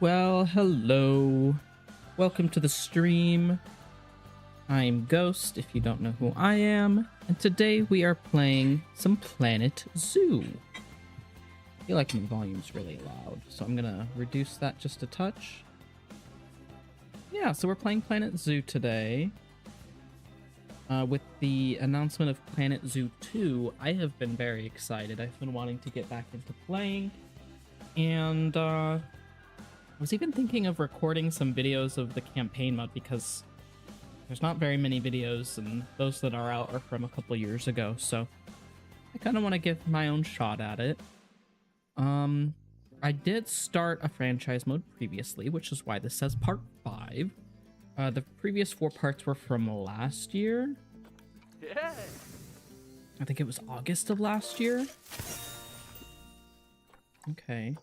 Well, hello. Welcome to the stream. I'm Ghost, if you don't know who I am, and today we are playing some Planet Zoo. I feel like my volume's really loud, so I'm gonna reduce that just a touch. Yeah, so we're playing Planet Zoo today. With the announcement of Planet Zoo 2, I have been very excited. I've been wanting to get back into playing, and I was even thinking of recording some videos of the campaign mode because there's not very many videos, and those that are out are from a couple years ago, so I kind of want to give my own shot at it. I did start a franchise mode previously, which is why this says part 5. The previous 4 parts were from last year. Yeah. I think it was August of last year. Okay.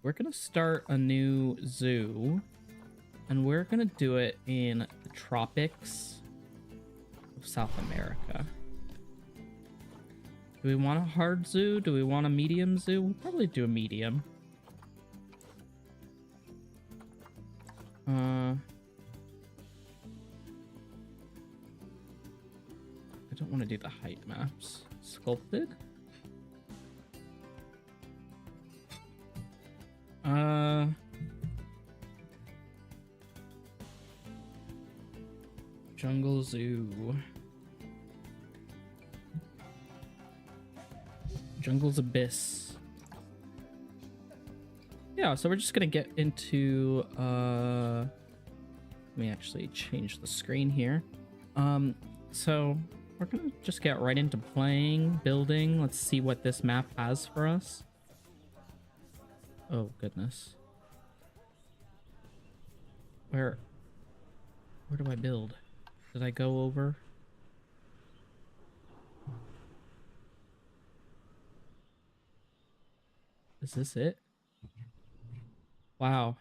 We're gonna start a new zoo, and we're gonna do it in the tropics of South America. Do we want a hard zoo? Do we want a medium zoo? We'll probably do a medium. I don't want to do the height maps. Sculpted? Jungle Zoo. Jungle's Abyss. Yeah, so we're just gonna get into let me actually change the screen here. So we're gonna just get right into playing, building. Let's see what this map has for us. Oh goodness. Where do I build? Did I go over? Is this it? Wow.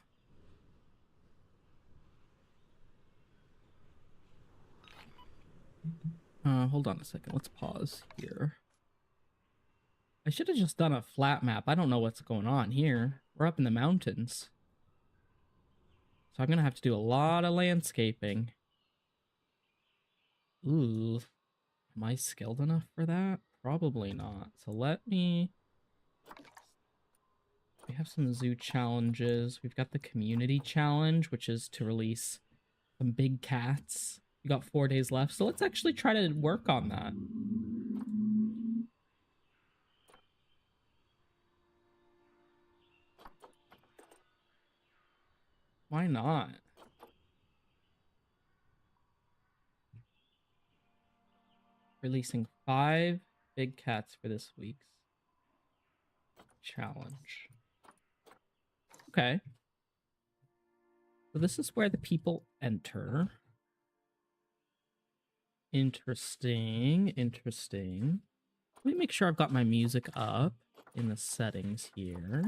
Hold on a second. Let's pause here. I should have just done a flat map. I don't know what's going on here. We're up in the mountains. So I'm gonna have to do a lot of landscaping. Ooh. Am I skilled enough for that? Probably not. So we have some zoo challenges. We've got the community challenge, which is to release some big cats. We got 4 days left, so let's actually try to work on that. Why not? Releasing 5 big cats for this week's challenge. Okay. So this is where the people enter. Interesting. Let me make sure I've got my music up in the settings here.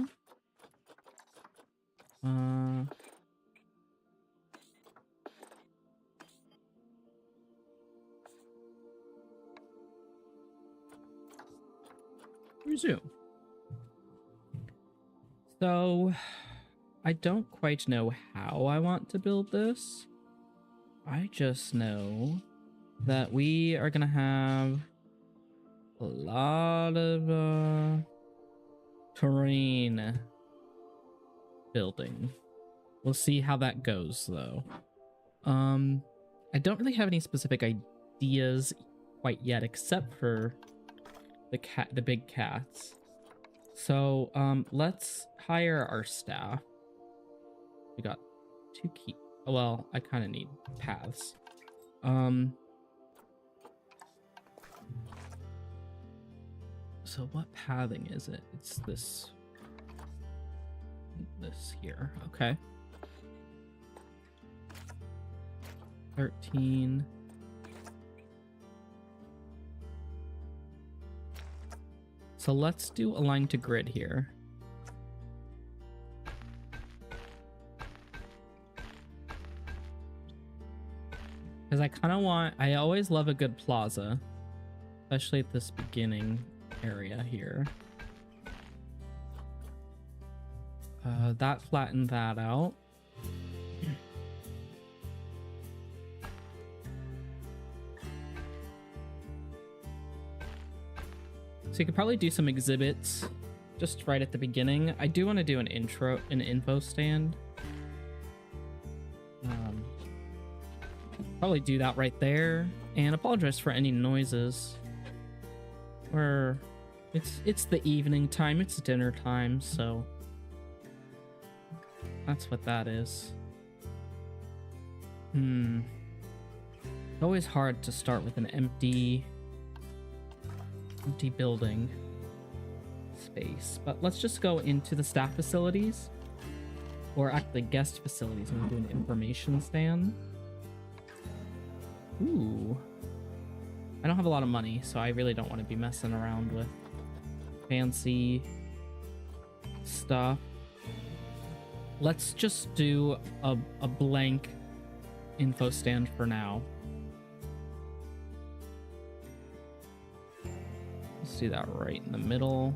Resume. So I don't quite know how I want to build this. I just know that we are gonna have a lot of terrain building. We'll see how that goes though. I don't really have any specific ideas quite yet, except for the big cats. So let's hire our staff. We got 2 key. Oh, well, I kind of need paths. So what pathing is it? It's this here. Okay. 13. So let's do align to grid here. Because I always love a good plaza, especially at this beginning area here. That flattened that out. So you could probably do some exhibits just right at the beginning. I do want to do an info stand. Probably do that right there, and apologize for any noises. It's the evening time, it's dinner time, so that's what that is. It's always hard to start with an empty building space, but let's just go into the staff facilities, or actually guest facilities, and we'll do an information stand. Ooh, I don't have a lot of money, so I really don't want to be messing around with fancy stuff. Let's just do a blank info stand for now. Let's do that right in the middle.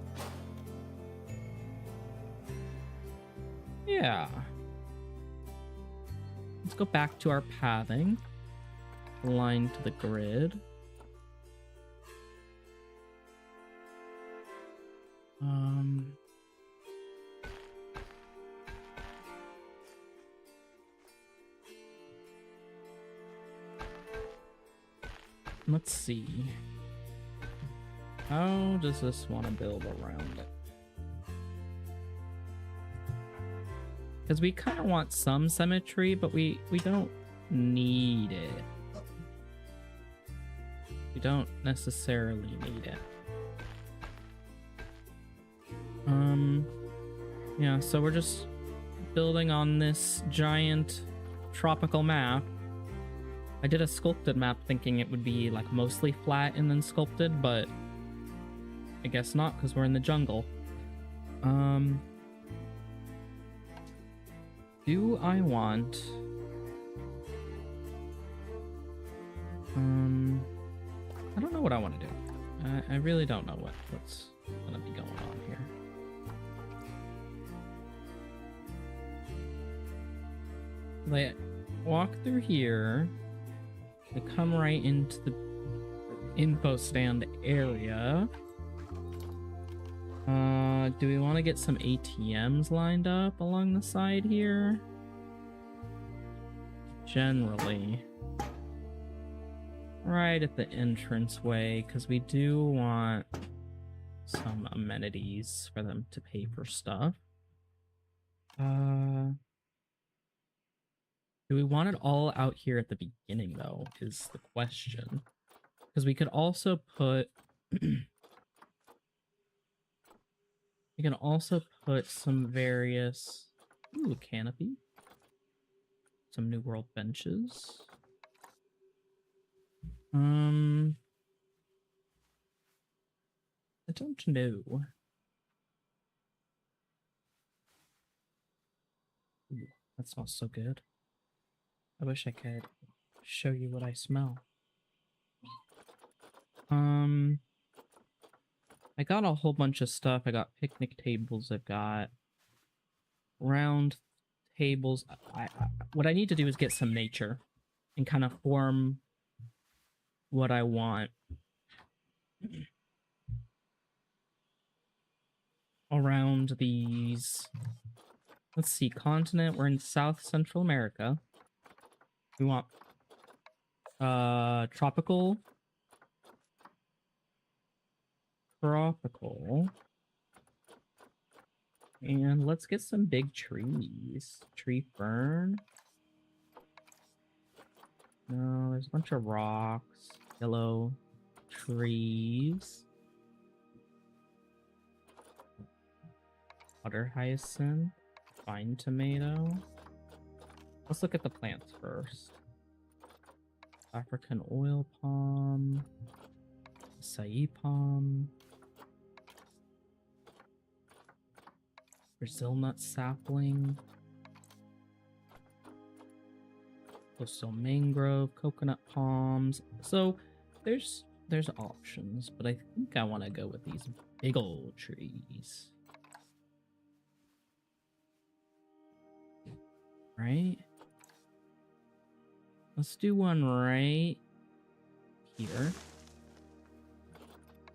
Yeah. Let's go back to our pathing. Line to the grid. Let's see. How does this want to build around it? Because we kind of want some symmetry, but we don't need it. We don't necessarily need it. Yeah, so we're just building on this giant tropical map. I did a sculpted map thinking it would be like mostly flat and then sculpted, but I guess not, because we're in the jungle. Do I want... I don't know what I want to do. I really don't know what's gonna be going on here. They walk through here. They come right into the info stand area. Do we want to get some ATMs lined up along the side here? Generally. Right at the entranceway, because we do want some amenities for them to pay for stuff. Do we want it all out here at the beginning, though, is the question. Because we could also put... we can also put some various... Ooh, canopy. Some New World benches. I don't know. Ooh, that smells so good. I wish I could show you what I smell. I got a whole bunch of stuff. I got picnic tables. I've got round tables. What I need to do is get some nature and kind of form what I want around these. Let's see, continent. We're in South Central America. We want tropical. And let's get some big trees. Tree fern. No, there's a bunch of rocks. Yellow trees. Water hyacinth. Vine tomato. Let's look at the plants first. African oil palm. Acai palm. Brazil nut sapling. Coastal mangrove, coconut palms. So there's options, but I think I want to go with these big old trees. right? Let's do one right here.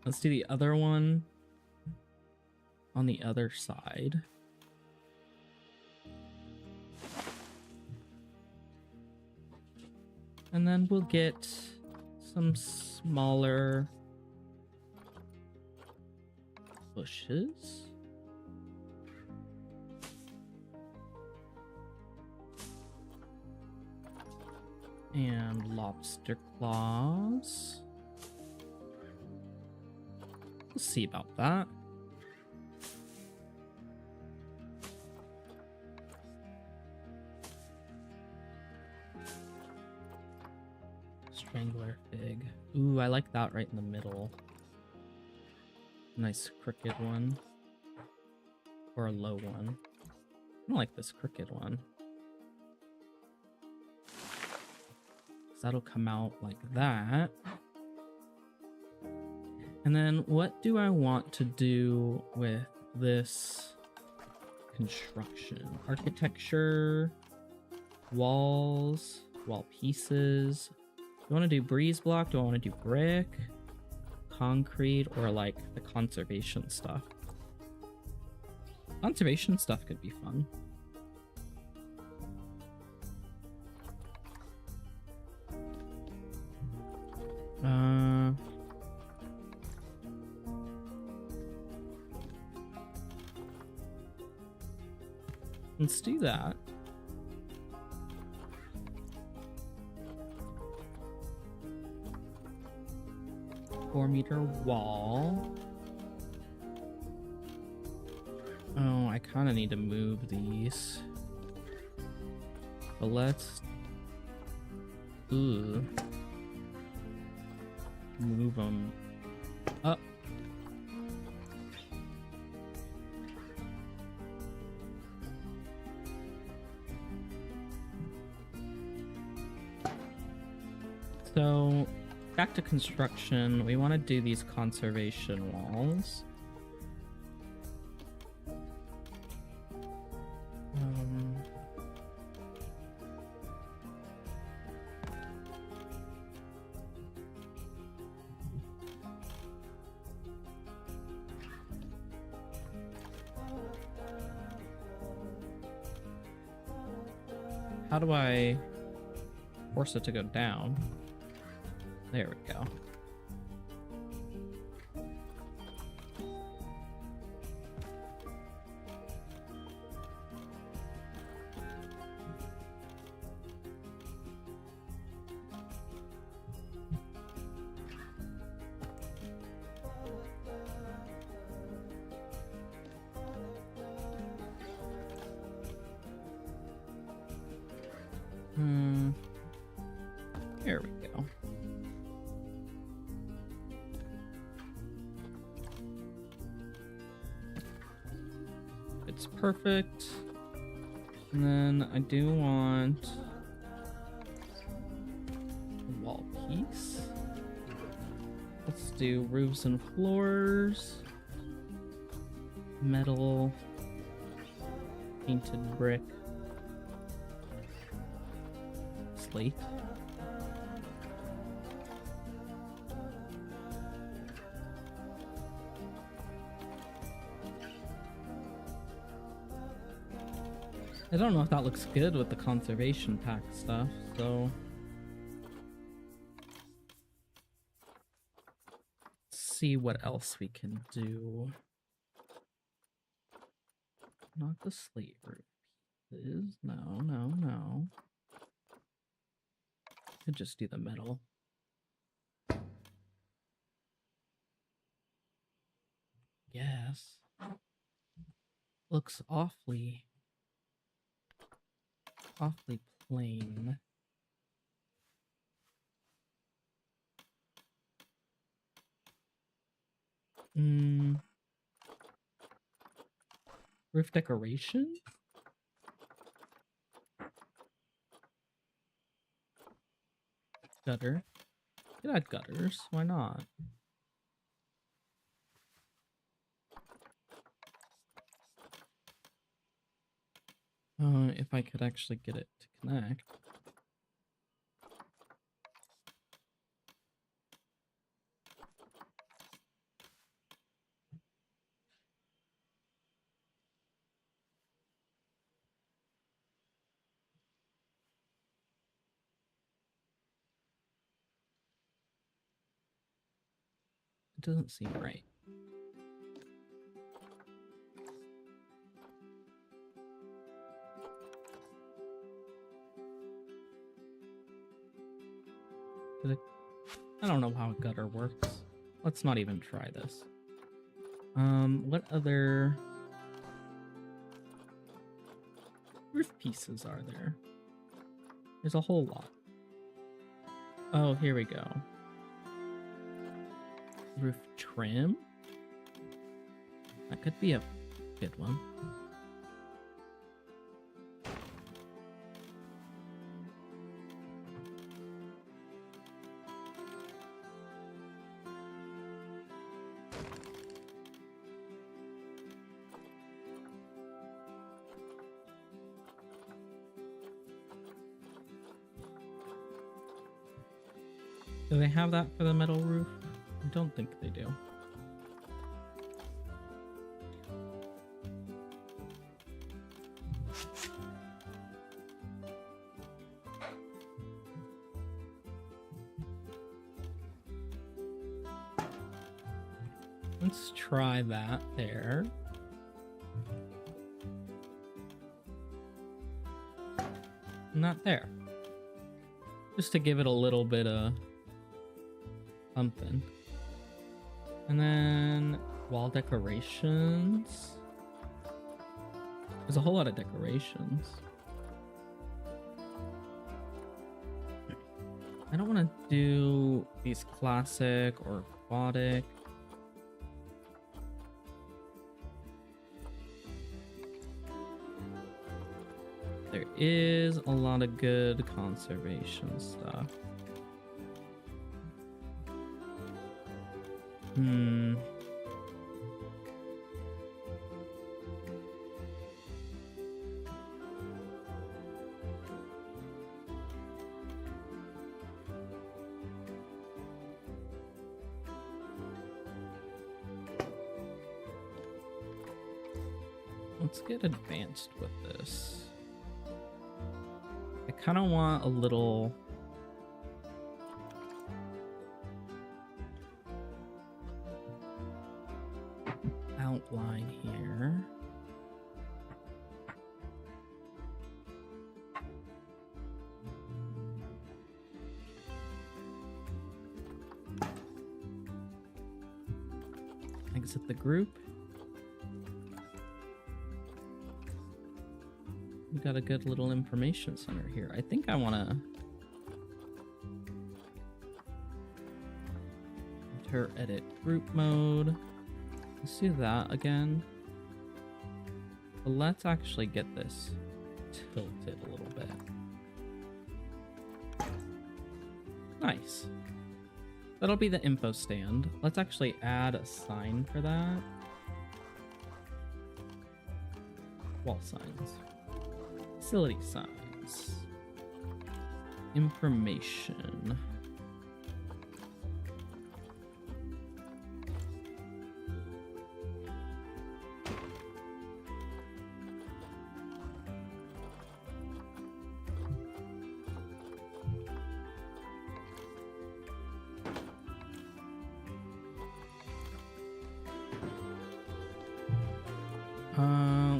Let's do the other one on the other side. And then we'll get some smaller bushes. And lobster claws. We'll see about that. Strangler fig. Ooh, I like that right in the middle. Nice crooked one. Or a low one. I don't like this crooked one. That'll come out like that. And then what do I want to do with this construction? Architecture, walls, wall pieces. Do I want to do breeze block? Do I want to do brick, concrete, or like the conservation stuff? Conservation stuff could be fun. Let's do that. Four-meter wall. Oh, I kind of need to move these. But let's... Ooh. Move them up. So, back to construction. We want to do these conservation walls. How do I force it to go down? There we go. There we go. It's perfect. And then I do want a wall piece. Let's do roofs and floors. Metal. Painted brick. Slate. I don't know if that looks good with the conservation pack stuff, so... Let's see what else we can do. Not the slate roof pieces. No, no, no. Could just do the metal. Yes. Looks awfully plain. Roof decoration? Gutter. You could add gutters, why not? If I could actually get it to connect. It doesn't seem right. I don't know how a gutter works. Let's not even try this. What other roof pieces are there? There's a whole lot. Oh, here we go. Roof trim? That could be a good one. Do they have that for the metal roof? I don't think they do. Let's try that there. Not there. Just to give it a little bit of something. And then wall decorations. There's a whole lot of decorations. I don't want to do these classic or aquatic. There is a lot of good conservation stuff. Let's get advanced with this. I kind of want a little outline here. Exit the group. We got a good little information center here. I think I want to enter edit group mode. Let's do that again. But let's actually get this tilted a little bit. Nice. That'll be the info stand. Let's actually add a sign for that. Wall signs. Facility signs. Information.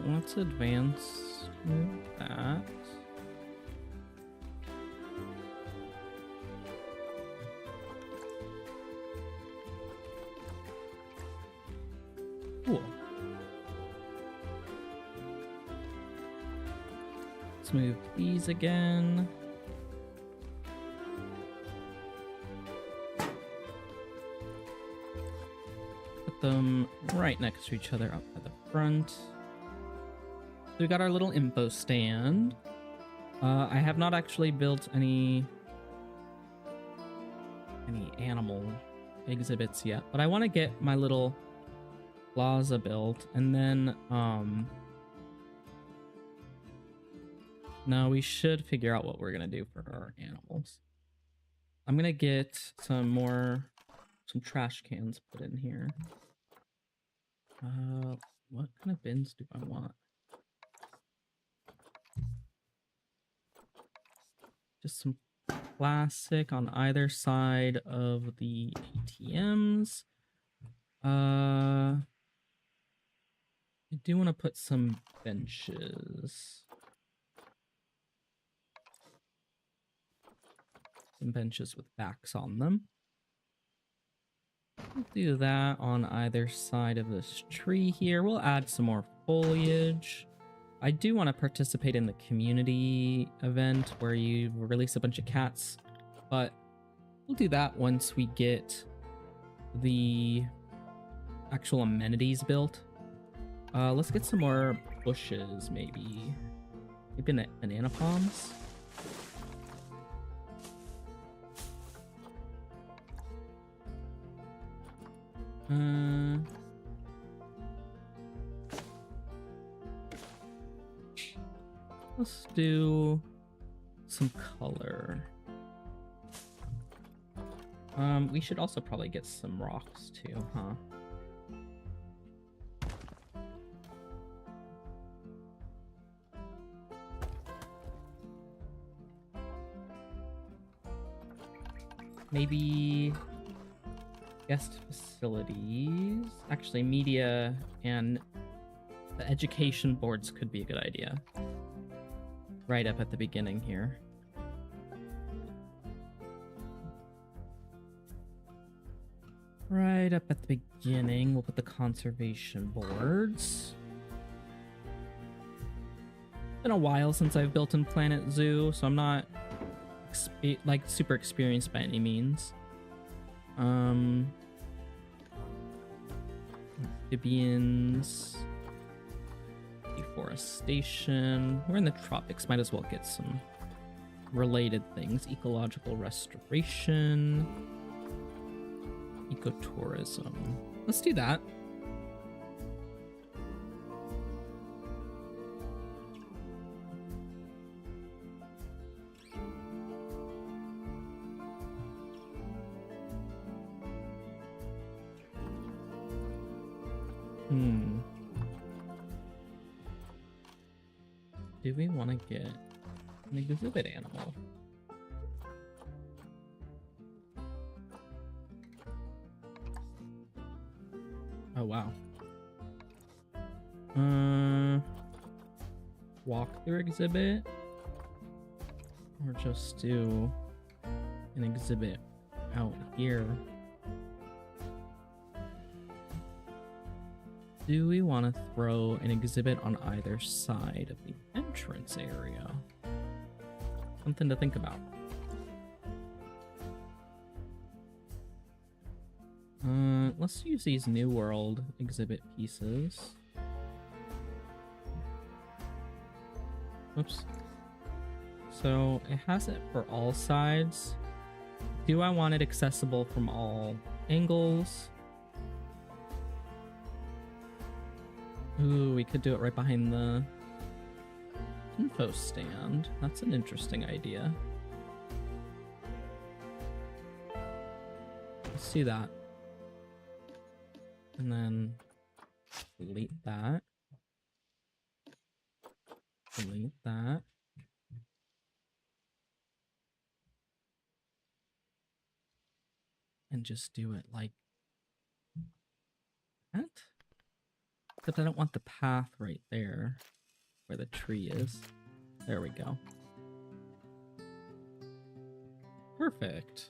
Let's advance that. Cool. Let's move these again. Put them right next to each other up at the front. So we got our little info stand. I have not actually built any animal exhibits yet, but I want to get my little plaza built, and then No, we should figure out what we're gonna do for our animals. I'm gonna get some trash cans put in here. What kind of bins do I want? Just some plastic on either side of the ATMs. I do want to put some benches. Some benches with backs on them. We'll do that on either side of this tree here. We'll add some more foliage. I do want to participate in the community event where you release a bunch of cats, but we'll do that once we get the actual amenities built. Let's get some more bushes, maybe banana palms. Let's do some color. We should also probably get some rocks too, huh? Maybe guest facilities. Actually, media and the education boards could be a good idea. Right up at the beginning here. Right up at the beginning, we'll put the conservation boards. It's been a while since I've built in Planet Zoo, so I'm not super experienced by any means. Amphibians, deforestation. We're in the tropics, might as well get some related things. Ecological restoration, ecotourism. Let's do that. Do we want to get an exhibit animal? Oh, wow. Walkthrough exhibit? Or just do an exhibit out here? Do we want to throw an exhibit on either side of the entrance area? Something to think about. Let's use these New World exhibit pieces. Oops. So it has it for all sides. Do I want it accessible from all angles? Ooh, we could do it right behind the info stand. That's an interesting idea. Let's see that. And then delete that. Delete that. And just do it like that. Except I don't want the path right there where the tree is. There we go. Perfect.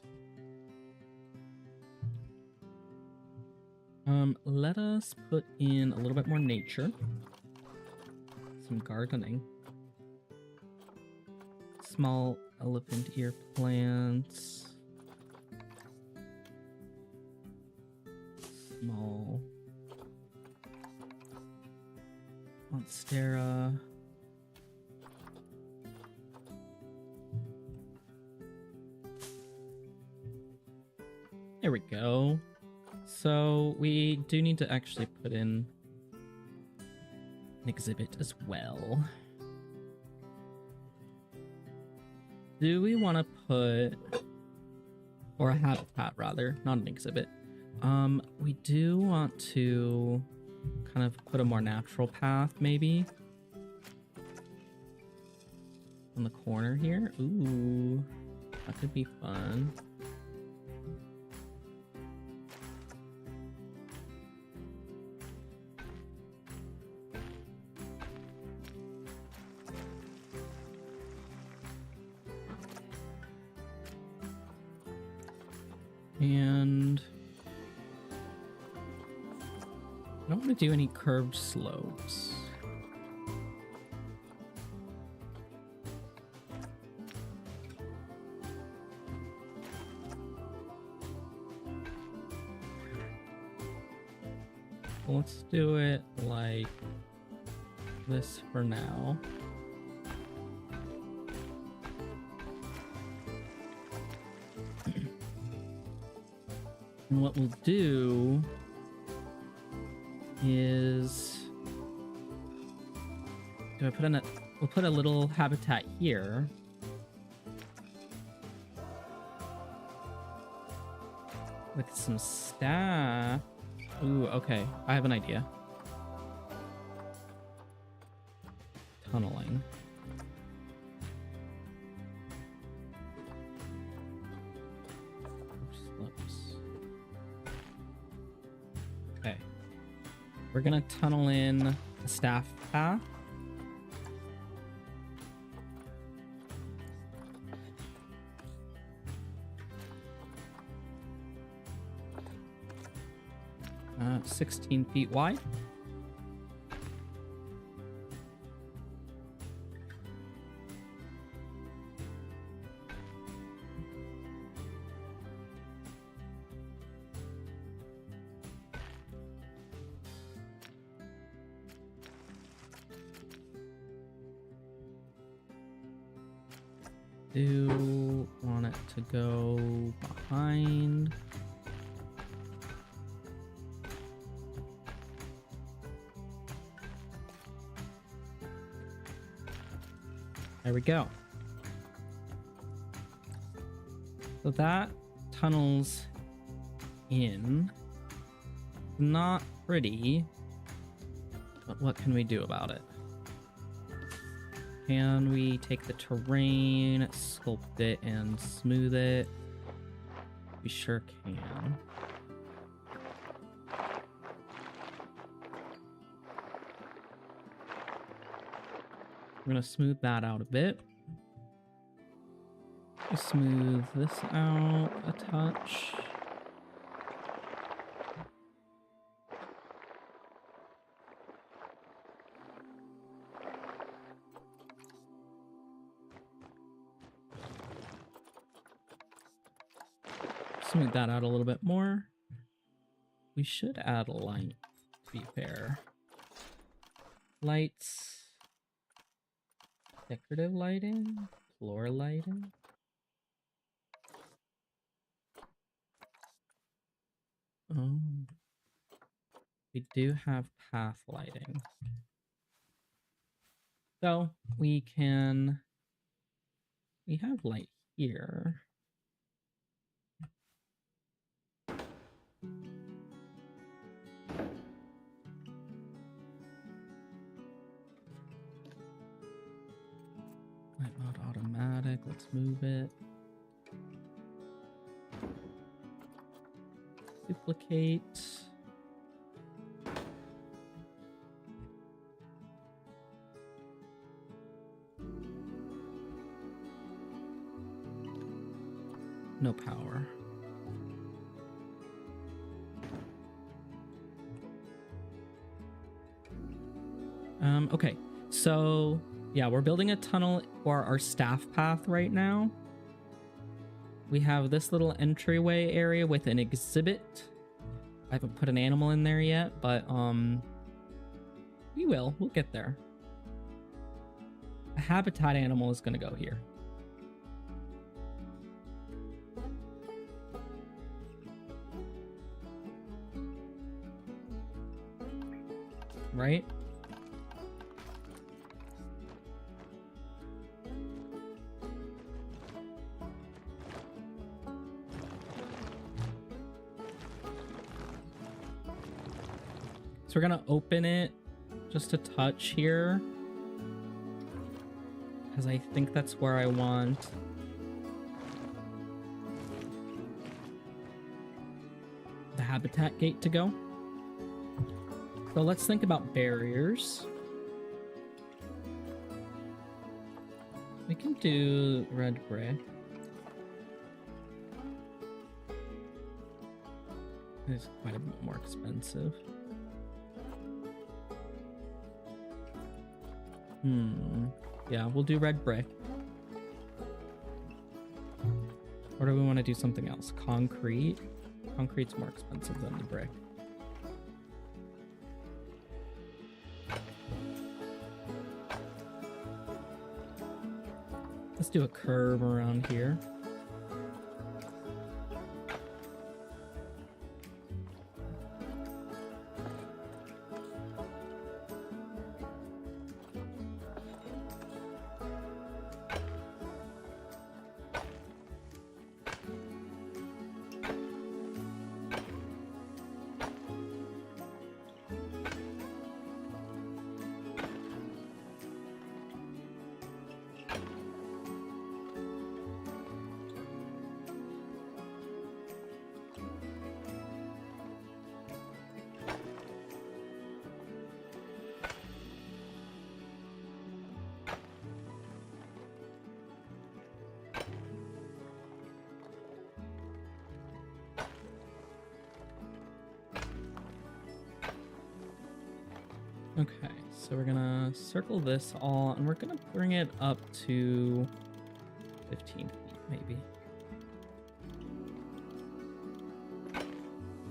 Let us put in a little bit more nature. Some gardening. Small elephant ear plants. Small monstera. There we go. So we do need to actually put in an exhibit as well. do we want to put, or a habitat rather, not an exhibit. We do want to kind of put a more natural path maybe on the corner here. Ooh, that could be fun. And I don't want to do any curved slopes. Let's do it like this for now. And what we'll do is, we'll put a little habitat here. With some staff. Ooh, okay. I have an idea. Tunneling. Okay. We're gonna tunnel in a staff path. Uh, 16 feet wide. Do want it to go behind. There we go. So that tunnels in. Not pretty, but what can we do about it? Can we take the terrain, sculpt it, and smooth it? We sure can. We're gonna smooth that out a bit. Smooth this out a touch. Smooth that out a little bit more. We should add a light, to be fair. Lights. Decorative lighting. Floor lighting. Oh. We do have path lighting. So we have light here. Light mode automatic, let's move it. Duplicate. No power. Okay, so yeah, we're building a tunnel for our staff path right now. We have this little entryway area with an exhibit. I haven't put an animal in there yet, but we'll get there. A habitat animal is gonna go here. Right? So we're gonna open it just a touch here, because I think that's where I want the habitat gate to go. So let's think about barriers. We can do red brick. It's quite a bit more expensive. Yeah, we'll do red brick. Or do we want to do something else? Concrete? Concrete's more expensive than the brick. Let's do a curve around here. Okay, so we're gonna circle this all, and we're gonna bring it up to 15 feet, maybe.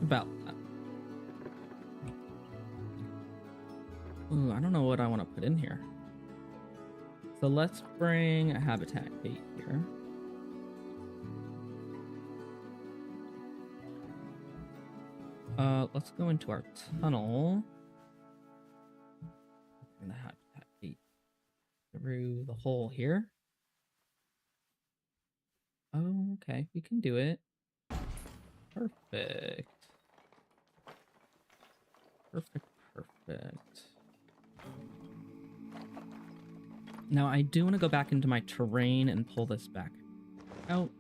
About that. Ooh, I don't know what I want to put in here. So let's bring a habitat gate here. Let's go into our tunnel. And the habitat gate through the hole here. Oh, okay, we can do it. Perfect. Perfect. Now I do want to go back into my terrain and pull this back out.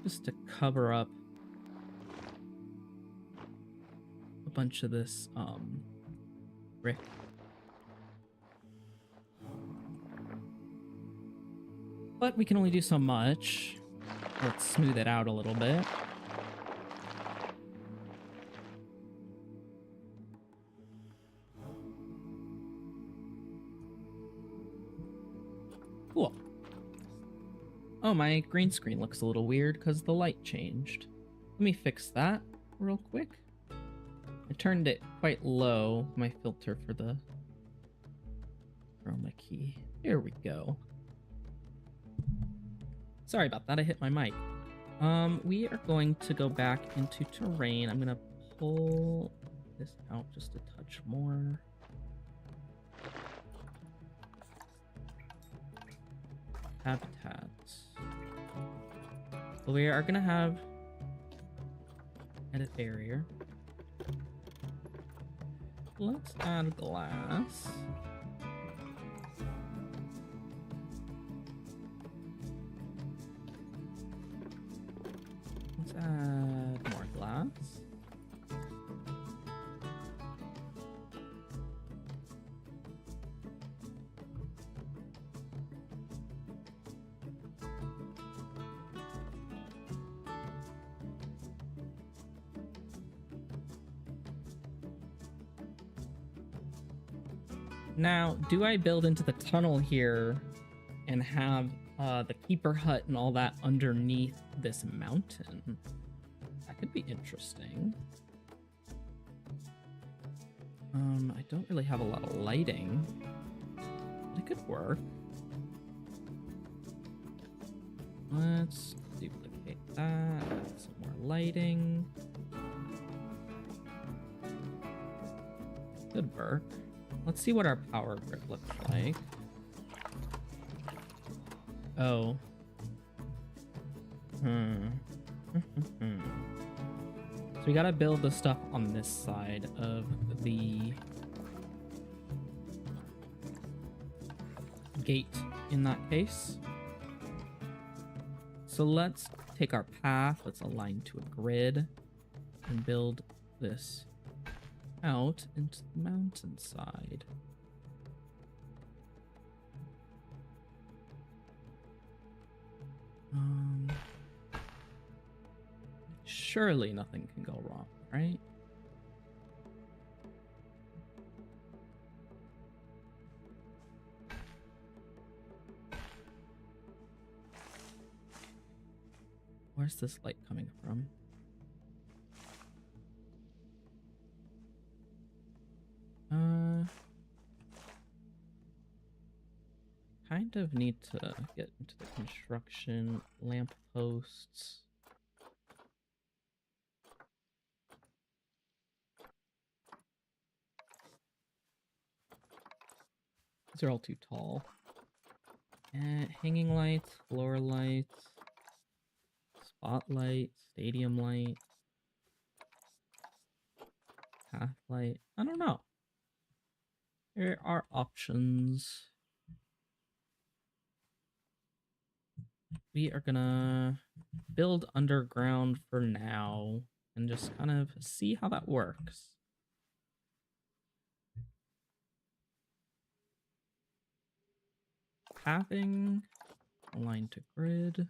Just to cover up a bunch of this brick. But we can only do so much. Let's smooth it out a little bit. Cool. Oh, my green screen looks a little weird because the light changed. Let me fix that real quick. I turned it quite low, my filter for the chroma key. Here we go. Sorry about that, I hit my mic. We are going to go back into terrain. I'm gonna pull this out just a touch more. Habitats. So we are gonna have edit barrier. Let's add glass. Let's add more glass. Now, do I build into the tunnel here and have the keeper hut and all that underneath this mountain? That could be interesting. I don't really have a lot of lighting, but it could work. Let's duplicate that, add some more lighting. Could work. Let's see what our power grid looks like. Oh. So we gotta build the stuff on this side of the gate in that case. So let's take our path, let's align to a grid and build this out into the mountainside. Surely nothing can go wrong, right? Where's this light coming from? Kind of need to get into the construction lamp posts. These are all too tall. And hanging lights, floor lights, spotlight, stadium light, path light. I don't know. There are options. We are gonna build underground for now and just kind of see how that works. Pathing, align to grid.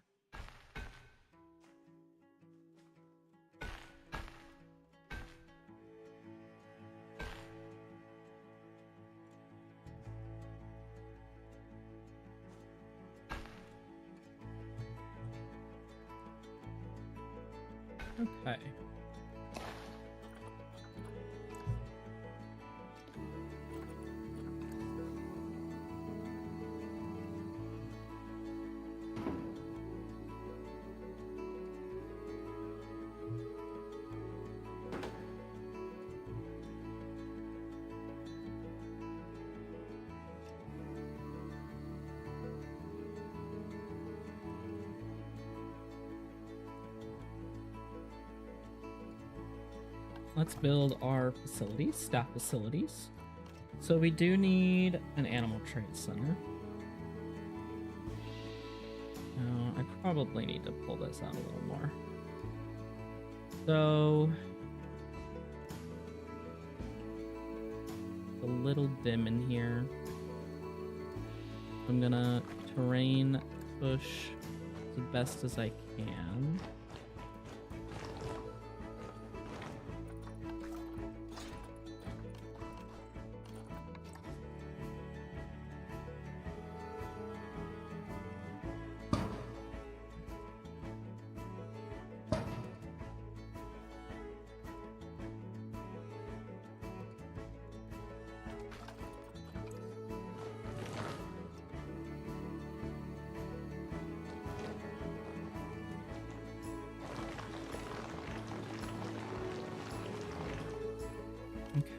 Okay. Let's build our facilities, staff facilities. So we do need an animal trade center. I probably need to pull this out a little more. So it's a little dim in here. I'm gonna terrain push as best as I can.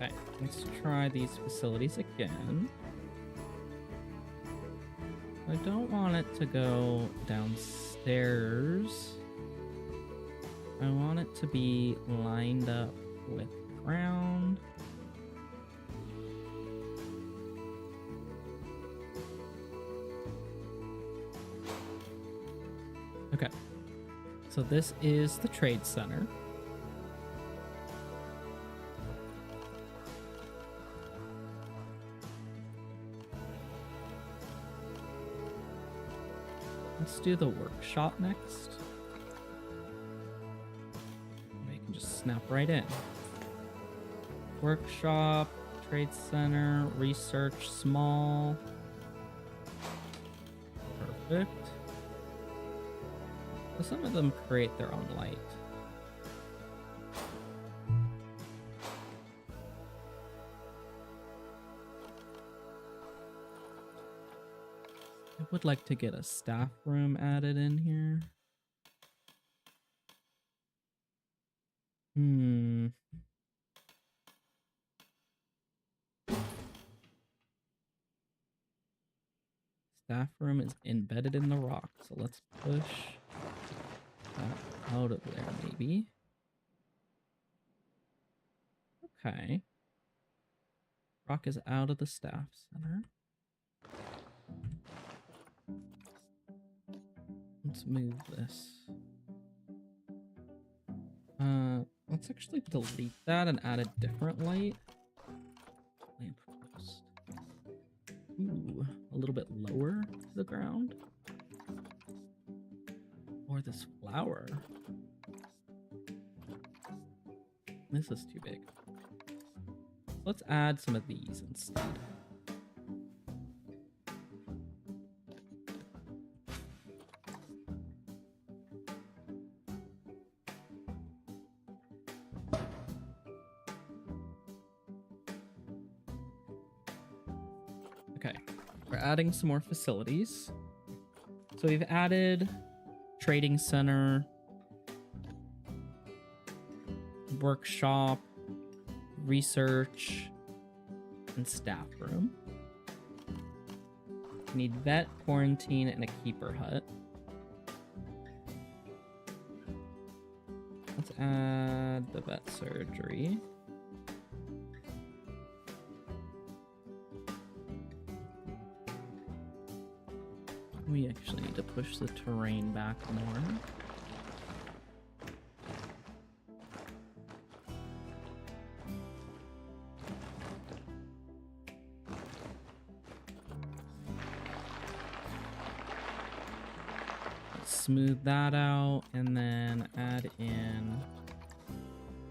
Okay, let's try these facilities again. I don't want it to go downstairs. I want it to be lined up with ground. Okay, so this is the trade center. Let's do the workshop next. We can just snap right in. Workshop, trade center, research, small. Perfect. So some of them create their own light. I would like to get a staff room added in here. Staff room is embedded in the rock, so let's push that out of there, maybe. Okay. Rock is out of the staff center. Let's move this. Let's actually delete that and add a different light. Lamppost. Ooh, a little bit lower to the ground. Or this flower. This is too big. Let's add some of these instead. Okay, we're adding some more facilities. So we've added trading center, workshop, research, and staff room. We need vet, quarantine, and a keeper hut. Let's add the vet surgery. We actually need to push the terrain back more. Smooth that out and then add in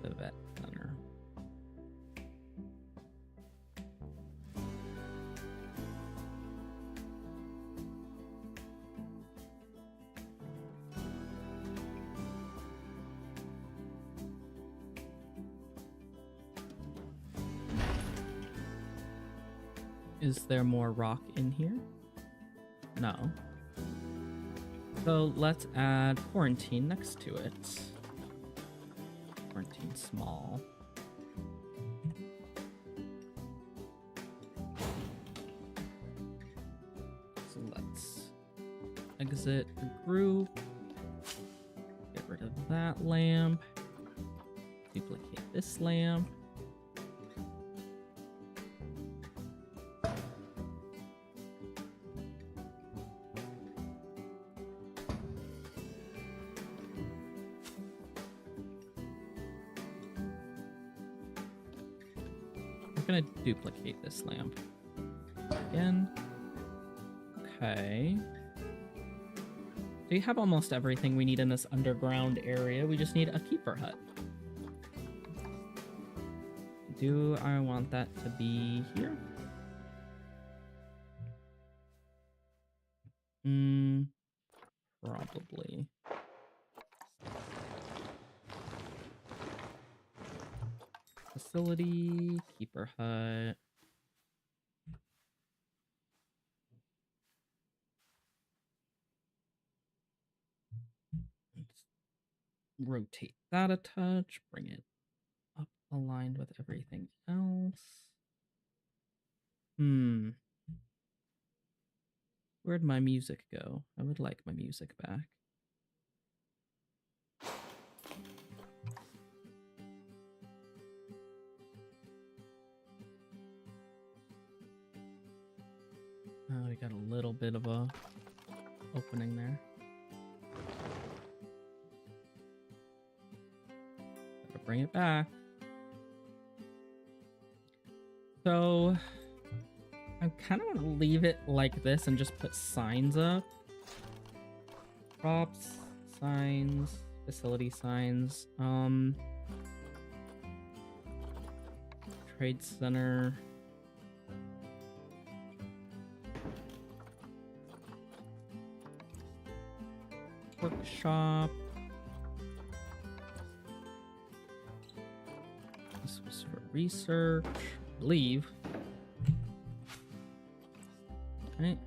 the vet center. Is there more rock in here? No. So let's add quarantine next to it. Quarantine small. So let's exit the group. Get rid of that lamp. Duplicate this lamp. Gonna duplicate this lamp again. Okay. So you have almost everything we need in this underground area. We just need a keeper hut. Do I want that to be here? Probably. Facility, keeper hut. Let's rotate that a touch, bring it up aligned with everything else. Where'd my music go? I would like my music back. Oh, we got a little bit of a opening there. Gotta bring it back. So I kind of want to leave it like this and just put signs up. Props, signs, facility signs. Trade center. Workshop. This was for research, I believe. Right.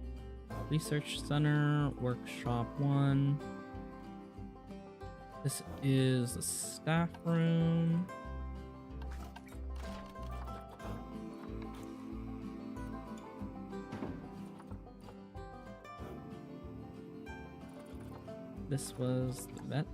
Research center, workshop 1. This is the staff room. this was the vet.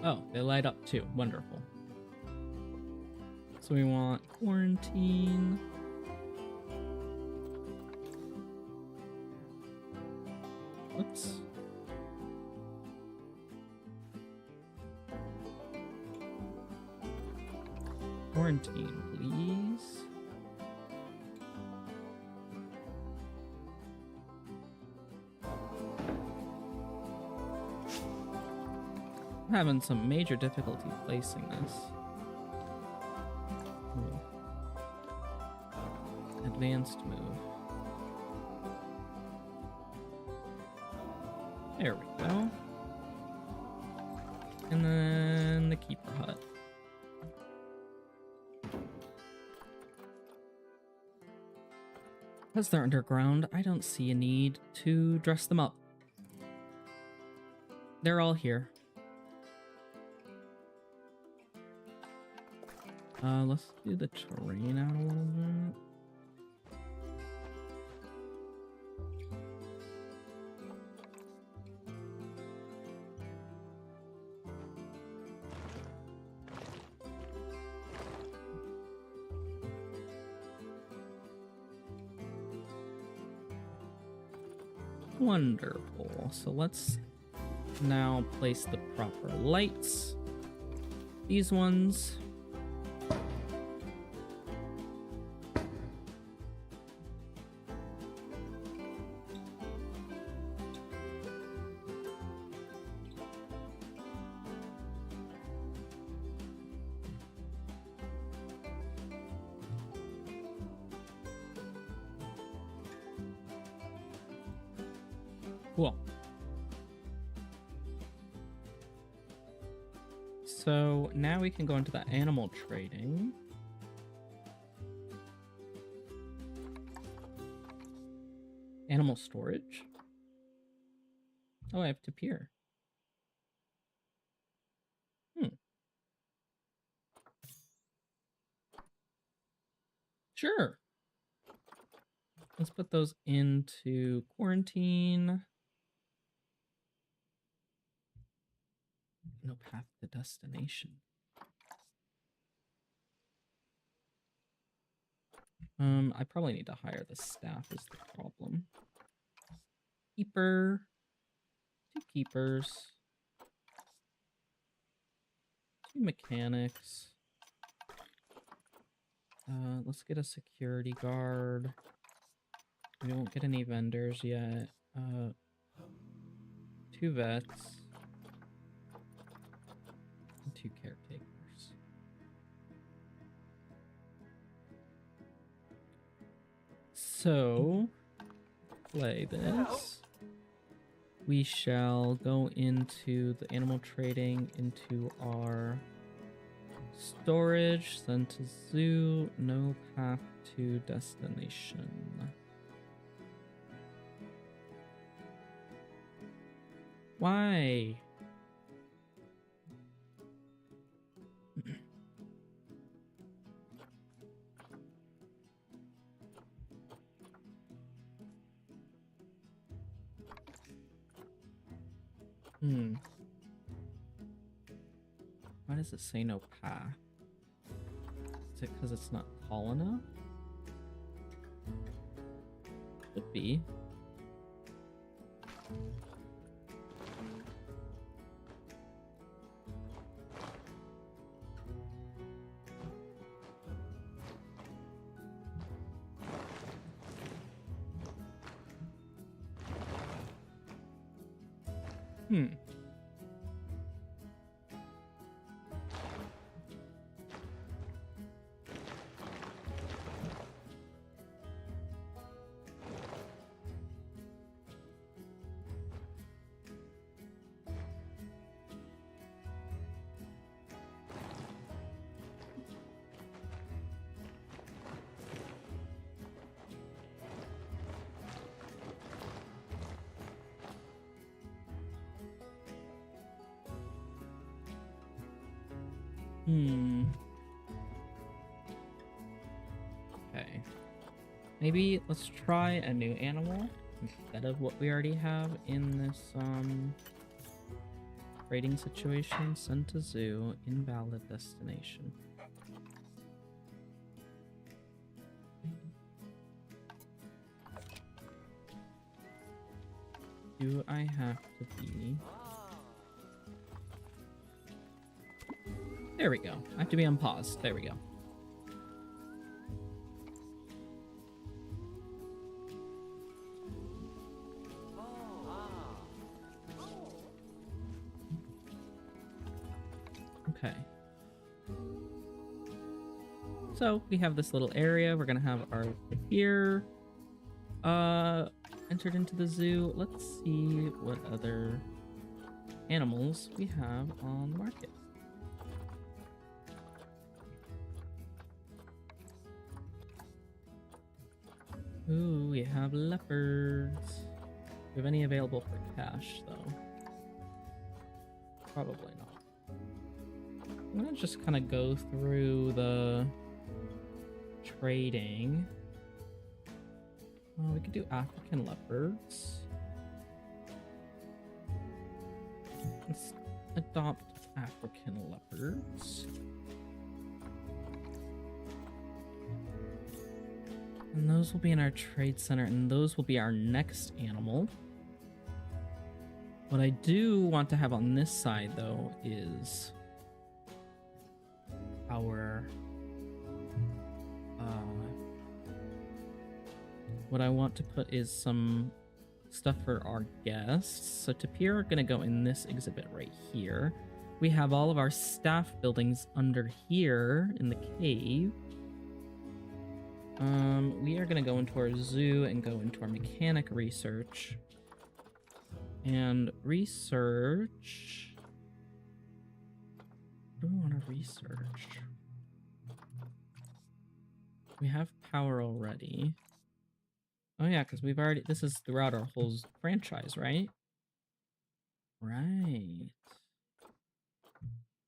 Oh, they light up too. Wonderful. So we want quarantine. Whoops. Quarantine, please. I'm having some major difficulty placing this. Ooh. Advanced move. There we go. And then the keeper hut. Because they're underground, I don't see a need to dress them up. They're all here. Let's do the terrain out a little bit. Wonderful. So let's now place the proper lights. These ones. Cool. So now we can go into the animal trading. Animal storage. Oh, I have to peer. Sure. Let's put those into quarantine. No path to destination. I probably need to hire the staff is the problem. Keeper. 2 keepers. 2 mechanics. Let's get a security guard. We won't get any vendors yet. 2 vets. And 2 caretakers. So, play this. We shall go into the animal trading, into our storage, then to zoo, no path to destination. Why? Why does it say no path? Is it because it's not tall enough? Could be. Okay. Maybe let's try a new animal instead of what we already have in this trading situation. Send to zoo, invalid destination. Do I have to be... There we go. I have to be on pause. There we go. Okay. So we have this little area. We're gonna have our deer entered into the zoo. Let's see what other animals we have on the market. Ooh, we have leopards. Do we have any available for cash, though? Probably not. I'm gonna just kind of go through the trading. We could do African leopards. Let's adopt African leopards. And those will be in our trade center, and those will be our next animal. What I do want to have on this side, though, is our... what I want to put is some stuff for our guests. So Tapir are going to go in this exhibit right here. We have all of our staff buildings under here in the cave. We are going to go into our zoo and go into our mechanic research. And research... What do we want to research? We have power already. Oh yeah, because we've already... This is throughout our whole franchise, right? Right.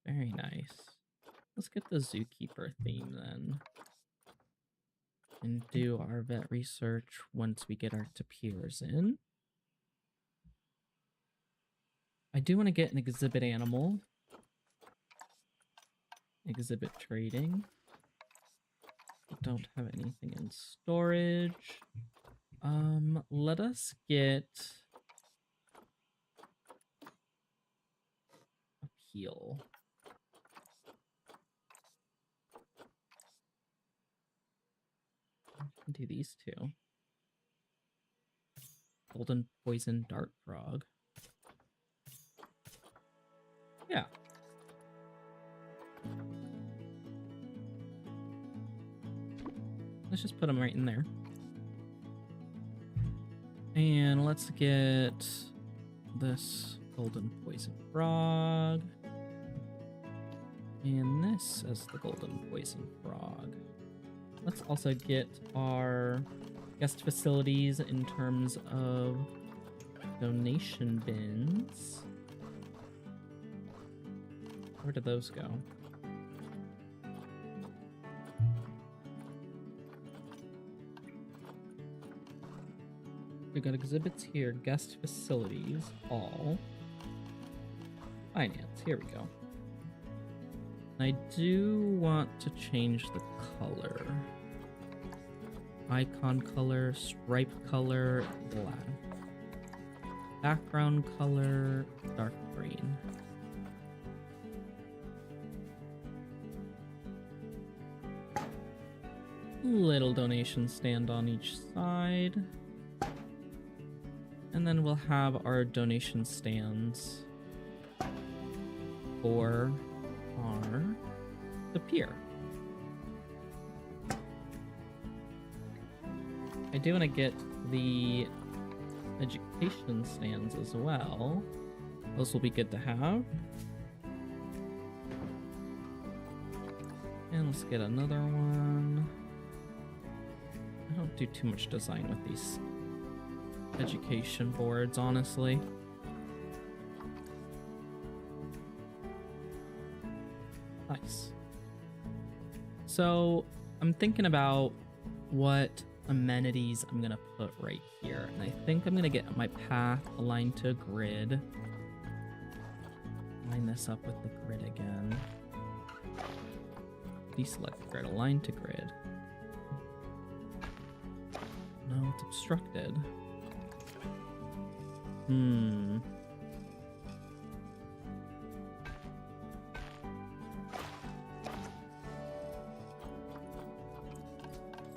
Very nice. Let's get the zookeeper theme then. And do our vet research once we get our tapirs in. I do want to get an exhibit animal. Exhibit trading. I don't have anything in storage. Let us get appeal. I can do these two. Golden poison dart frog. Yeah. Let's just put them right in there. And let's get this golden poison frog. And this as the golden poison frog. Let's also get our guest facilities in terms of donation bins. Where do those go? We got exhibits here, guest facilities, all. Finance, here we go. I do want to change the color. Icon color, stripe color, black. Background color, dark green. Little donation stand on each side. And then we'll have our donation stands for the pier. I do want to get the education stands as well. Those will be good to have. And let's get another one. I don't do too much design with these education boards, honestly. Nice. So I'm thinking about what amenities I'm gonna put right here, and I think I'm gonna get my path aligned to a grid. Line this up with the grid again. Deselect grid, align to grid. No, it's obstructed.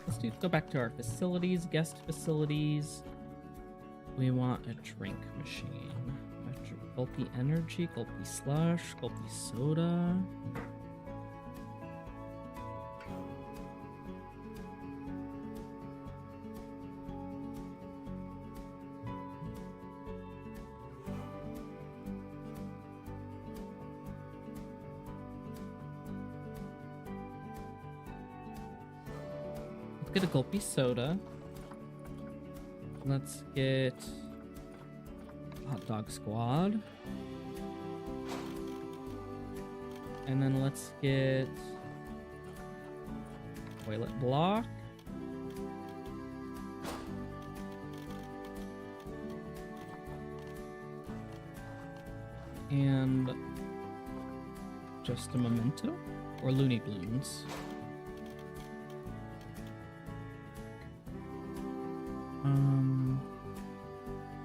Let's go back to our facilities, guest facilities. We want a drink machine. Gulpy energy, gulpy slush, gulpy soda. Get a gulpy soda. Let's get hot dog squad. And then let's get toilet block. And just a memento or Looney Balloons.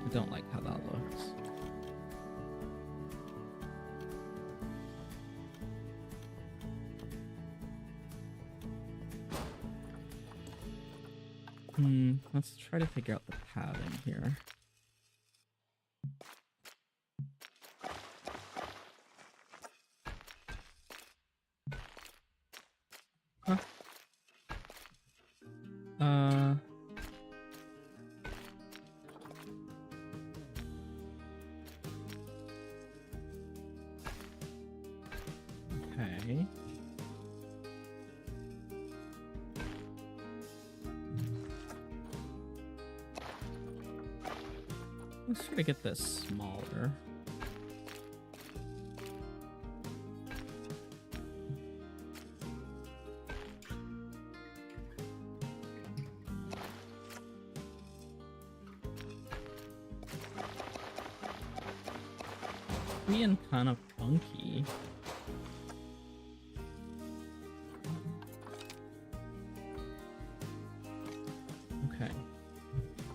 I don't like how that looks. Let's try to figure out the padding here. Huh. Okay. Let's try to get this smaller. Being kind of funky. Okay.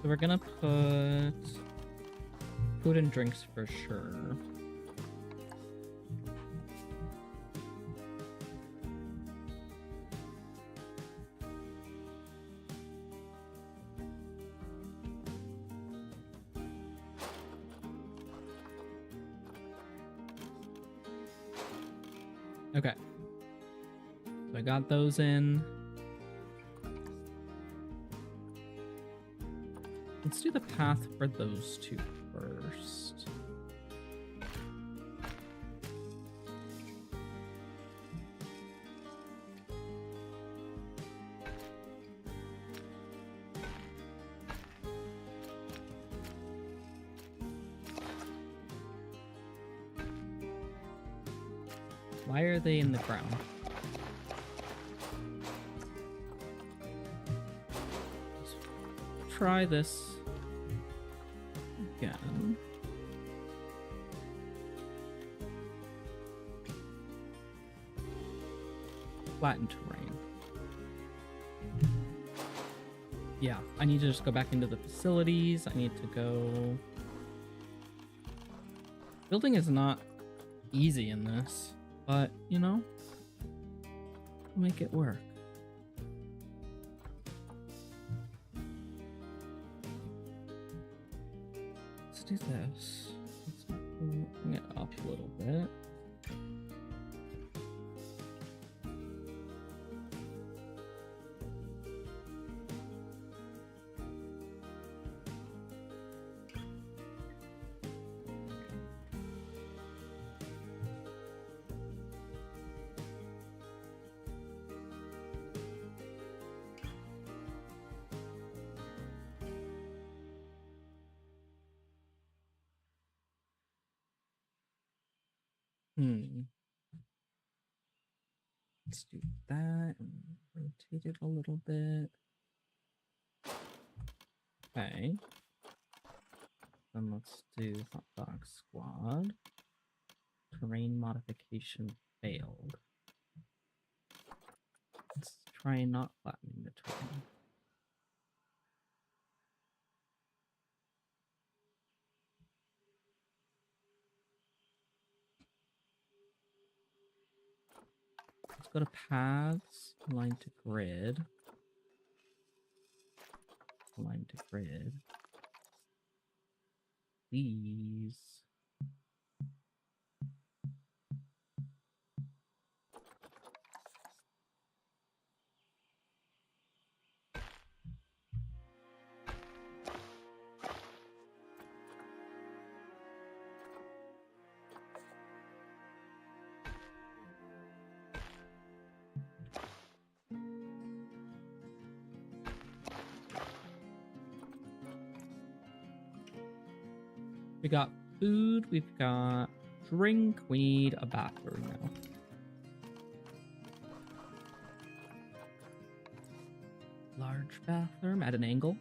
So we're gonna put food and drinks for sure. Okay. So I got those in. Let's do the path for those two first. Why are they in the ground? Let's try this again. Flattened terrain. Yeah, I need to just go back into the facilities. I need to go... Building is not easy in this. But, you know, make it work. Let's do this. Let's bring it up a little bit. Let's do that and rotate it a little bit. Okay. Then let's do hot dog squad. Terrain modification failed. Let's try not flattening the terrain. Let's go to paths, align to grid. Align to grid. Please. We got food, we've got drink, we need a bathroom now. Large bathroom at an angle.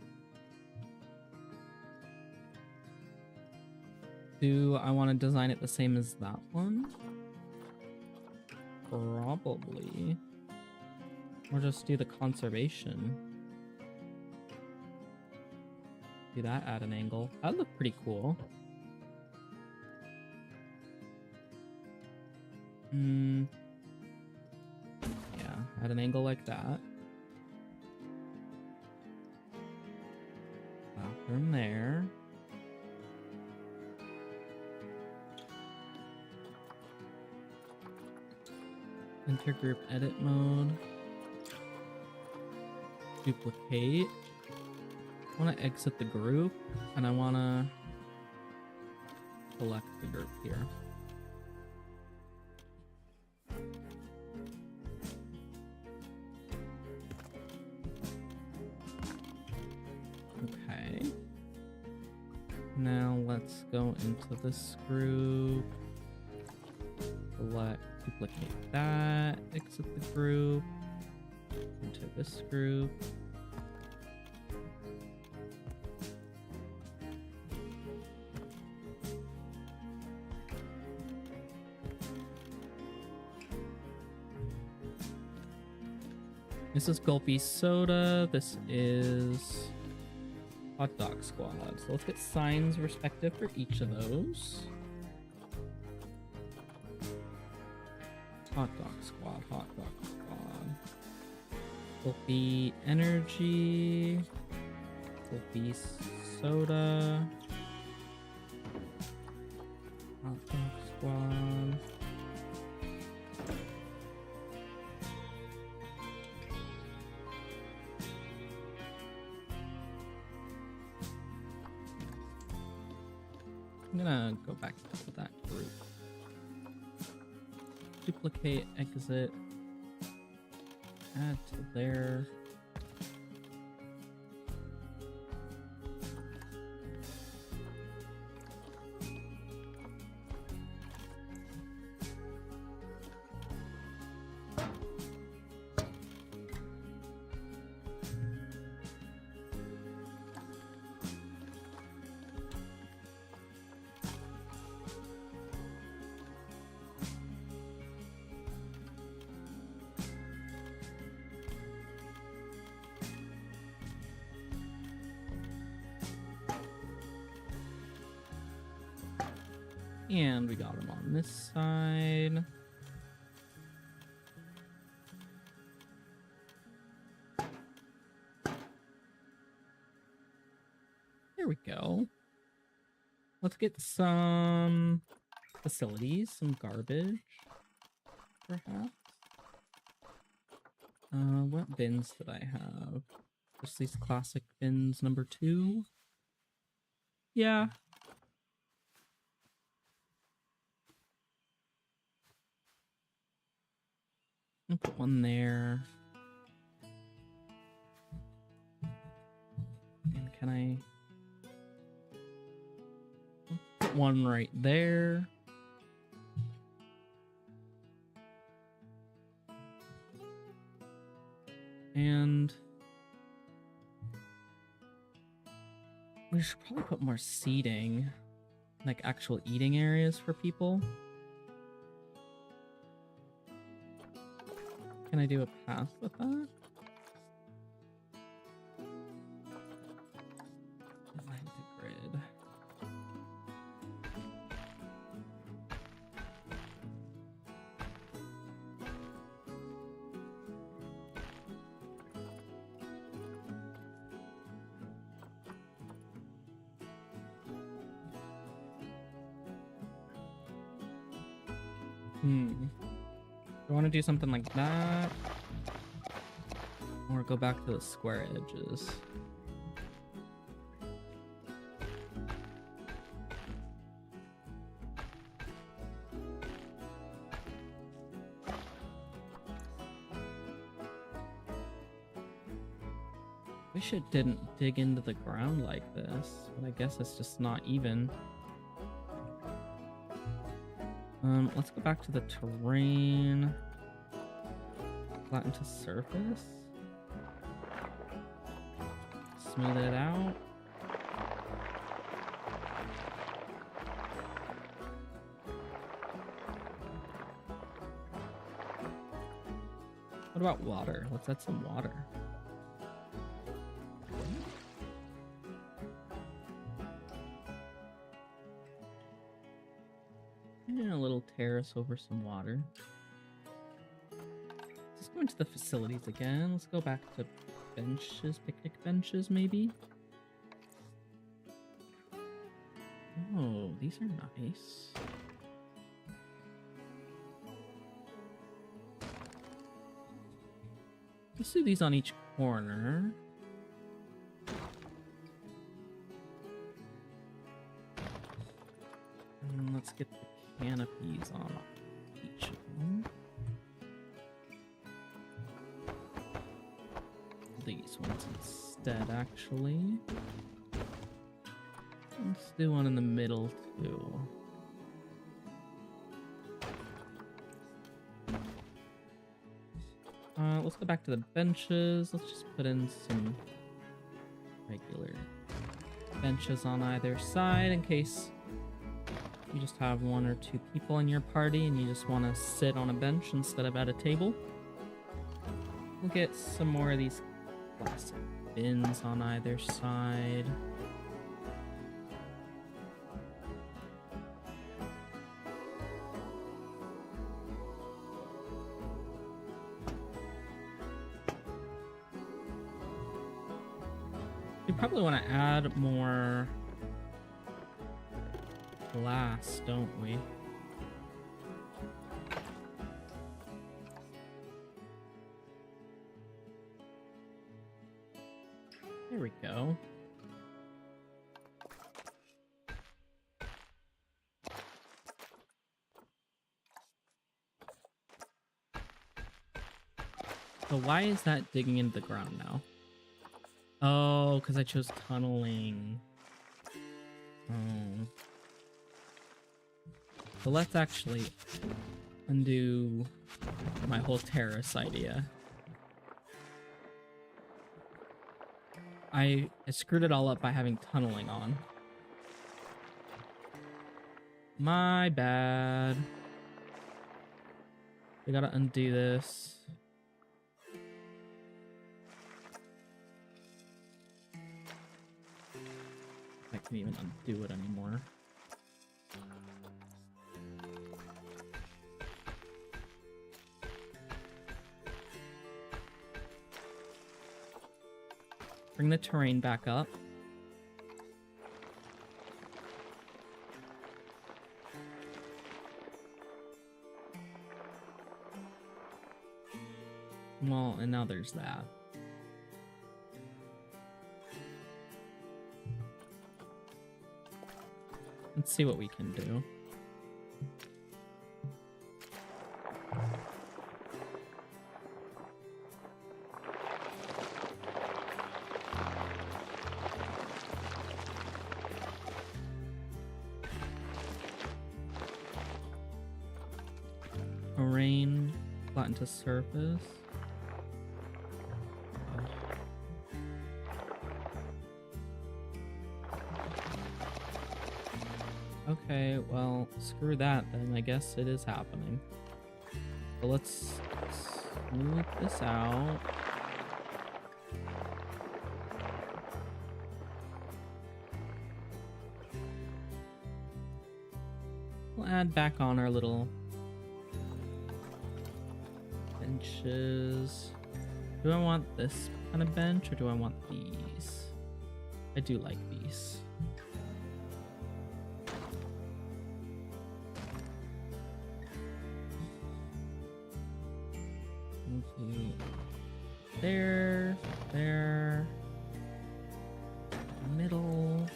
Do I want to design it the same as that one? Probably. Or just do the conservation. Do that at an angle. That'd look pretty cool. Yeah, at an angle like that. Bathroom there. Intergroup edit mode. Duplicate. I want to exit the group, and I want to select the group here. Okay. Now let's go into this group. Select, duplicate that, exit the group, into this group. This is Gulpy Soda. This is Hot Dog Squad. So let's get signs respective for each of those. Hot Dog Squad, Hot Dog Squad. Gulpy Energy. Gulpy Soda. Hot Dog Squad. I'm gonna go back to that group. Duplicate, exit, add to there. And we got him on this side. There we go. Let's get some facilities, some garbage, perhaps. What bins did I have? Just these classic bins, number 2. Yeah. I'll put one there. And can I put one right there? And we should probably put more seating, like actual eating areas for people. Can I do a path with that? Design to grid. Do I want to do something like that? Or go back to the square edges? Wish it didn't dig into the ground like this, but I guess it's just not even. Let's go back to the terrain. Flatten to surface. Smooth it out. What about water? Let's add some water. And a little terrace over some water. Let's go into the facilities again. Let's go back to benches, picnic benches maybe. Oh, these are nice. Let's do these on each corner. And let's get the canopies on each of them. These ones instead, actually. Let's do one in the middle, too. Let's go back to the benches. Let's just put in some regular benches on either side in case you just have one or two people in your party and you just want to sit on a bench instead of at a table. We'll get some more of these plastic bins on either side. We probably want to add more glass, don't we? There we go. So why is that digging into the ground now? Oh, because I chose tunneling. Oh. So let's actually undo my whole terrace idea. I screwed it all up by having tunneling on. My bad. We gotta undo this. I can't even undo it anymore. Bring the terrain back up. Well, and now there's that. Let's see what we can do. Terrain, flatten to surface. Okay, well, screw that then. I guess it is happening. So let's smooth this out. We'll add back on our little benches. Do I want this kind of bench or do I want these? I do like these. There, there, middle.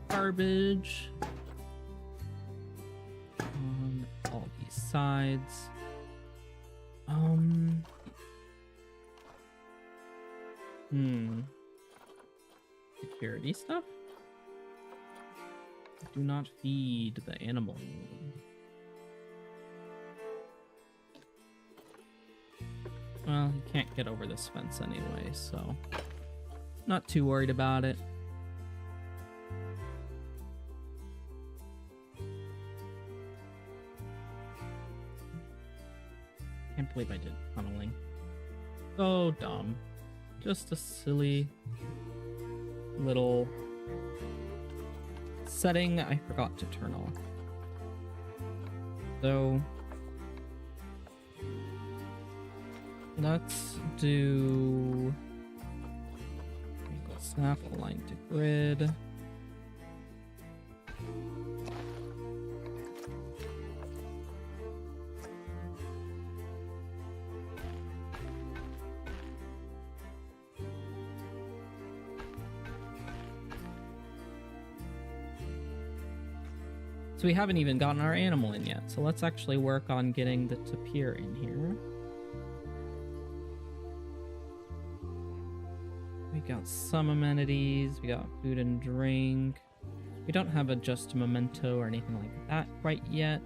Garbage on all these sides. Security stuff? Do not feed the animal. Well, he can't get over this fence anyway, so not too worried about it. Can't believe I did tunneling. So dumb. Just a silly little setting I forgot to turn off. So let's do angle snap align to grid. So we haven't even gotten our animal in yet. So let's actually work on getting the tapir in here. We got some amenities. We got food and drink. We don't have a just memento or anything like that quite yet.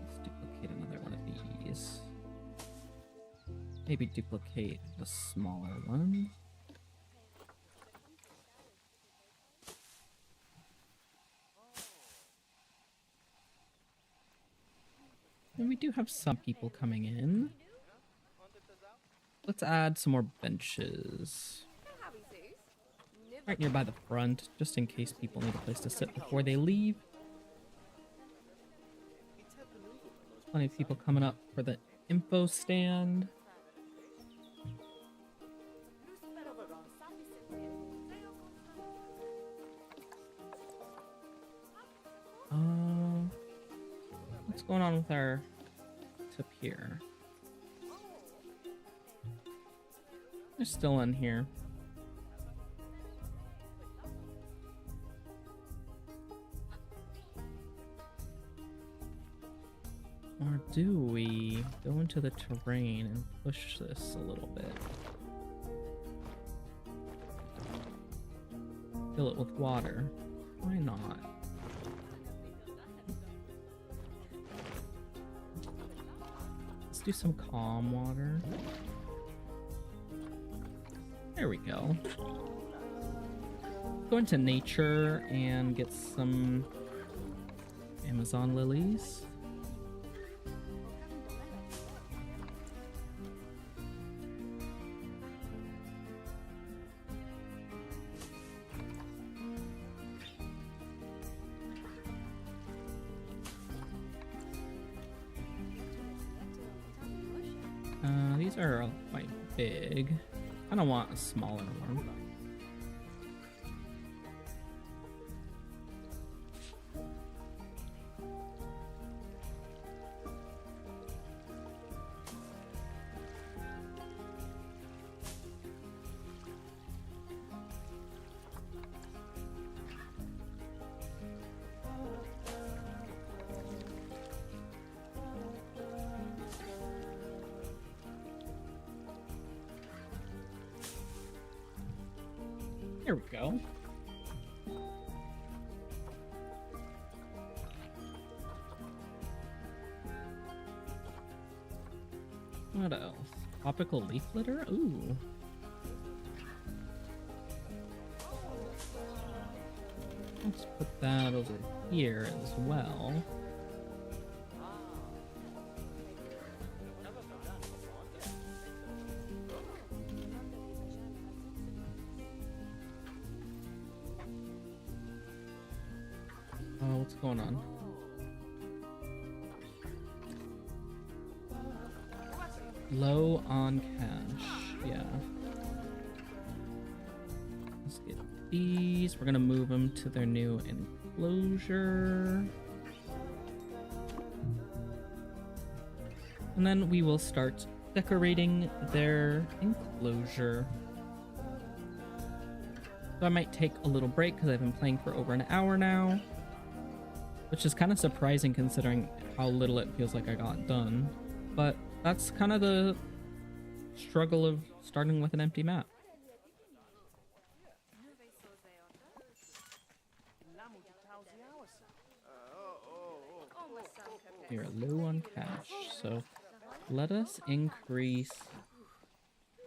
Let's duplicate another one of these. Maybe duplicate the smaller one. And we do have some people coming in. Let's add some more benches. Right nearby the front, just in case people need a place to sit before they leave. Plenty of people coming up for the info stand. What's going on with our tapir? They're still in here. Or do we go into the terrain and push this a little bit? Fill it with water. Why not? Let's do some calm water. There we go. Go into nature and get some Amazon lilies. These are quite big. I don't want a smaller one. There we go. What else? Tropical leaf litter? Ooh. Let's put that over here as well. Oh, what's going on? Low on cash, yeah. Let's get these. We're gonna move them to their new enclosure. And then we will start decorating their enclosure. So I might take a little break because I've been playing for over an hour now. Which is kind of surprising considering how little it feels like I got done. But that's kind of the struggle of starting with an empty map. We are low on cash, so let us increase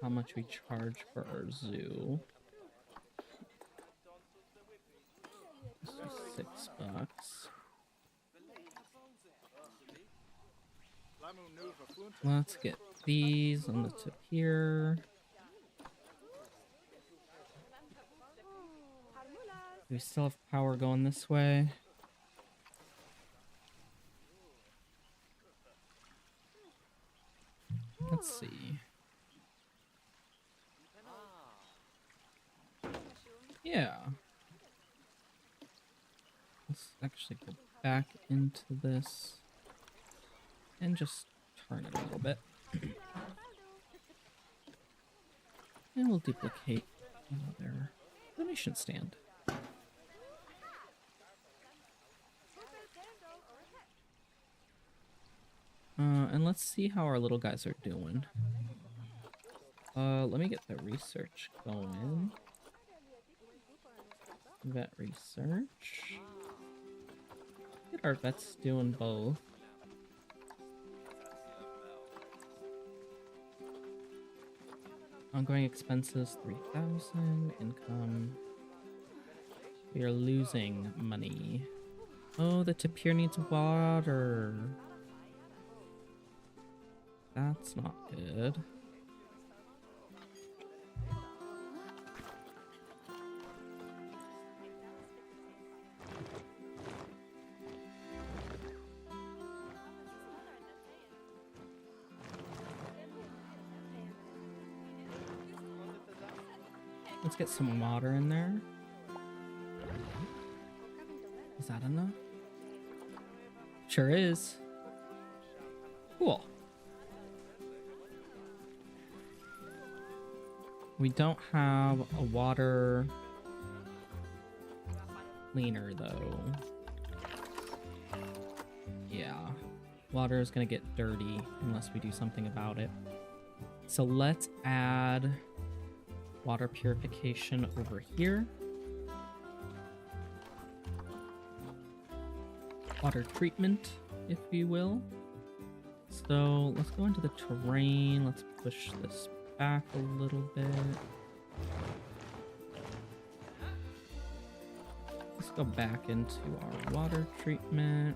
how much we charge for our zoo. Let's do $6. Let's get these on the tip here. Do we still have power going this way? Let's see. Yeah. Let's actually go back into this and just turn it a little bit. And we'll duplicate their donation stand. And let's see how our little guys are doing. Let me get the research going. Vet research. Get our vets doing both. Ongoing expenses 3,000. Income. We are losing money. Oh, the tapir needs water. That's not good. Let's get some water in there. Is that enough? Sure is. Cool. We don't have a water cleaner though. Yeah, water is gonna get dirty unless we do something about it. So let's add water purification over here. Water treatment, if you will. So let's go into the terrain. Let's push this back a little bit. Let's go back into our water treatment.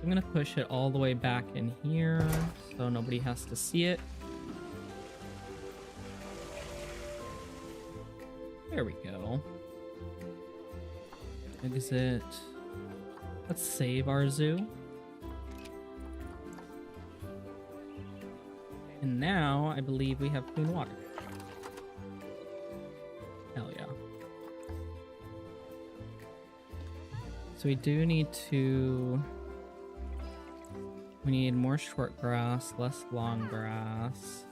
I'm gonna push it all the way back in here so nobody has to see it. There we go. Exit. Let's save our zoo. And now I believe we have clean water. Hell yeah. So we do need to... We need more short grass, less long grass.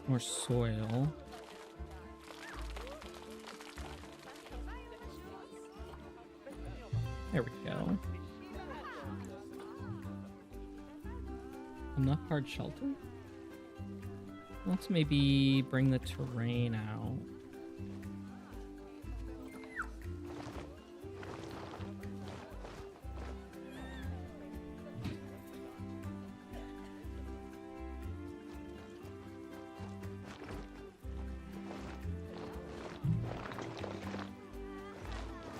More soil. hard shelter? Let's maybe bring the terrain out.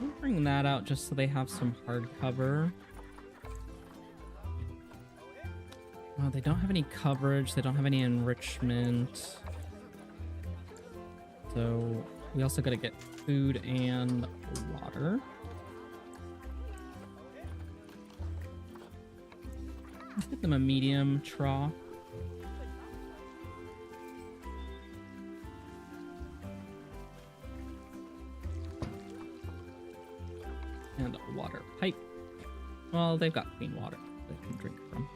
We'll bring that out just so they have some hard cover. Oh, they don't have any coverage. They don't have any enrichment. So we also got to get food and water. Let's get them a medium trough. And a water pipe. Well, they've got clean water they can drink from.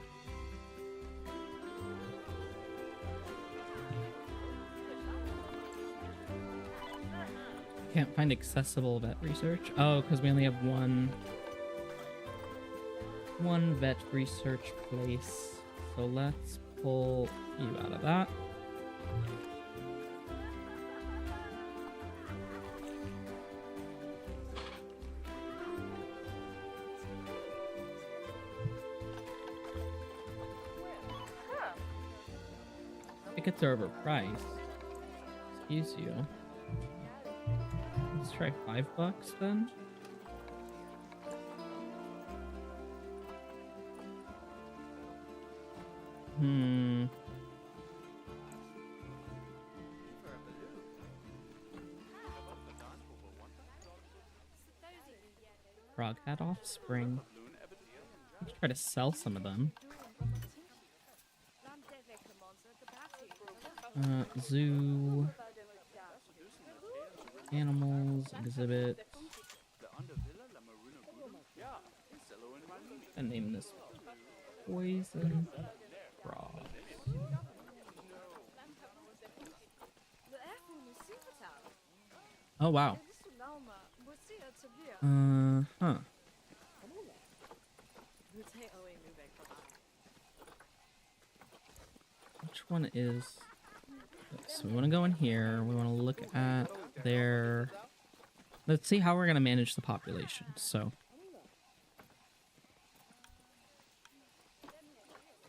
Can't find accessible vet research. Oh, because we only have one vet research place. So let's pull you out of that. Tickets are overpriced. Excuse you. Let's try $5 then. Frog hat offspring. Let's try to sell some of them. Zoo. Animals, exhibits. And name this poison frogs. Oh wow. Huh. Which one is? So we want to go in here. We want to look at their. Let's see how we're gonna manage the population. So.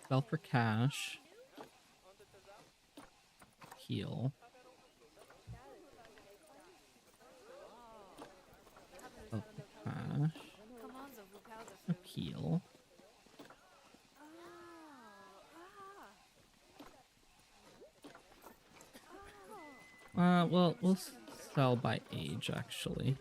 Sell for cash. Heal. Sell for cash. Appeal. Well, we'll sell by age, actually.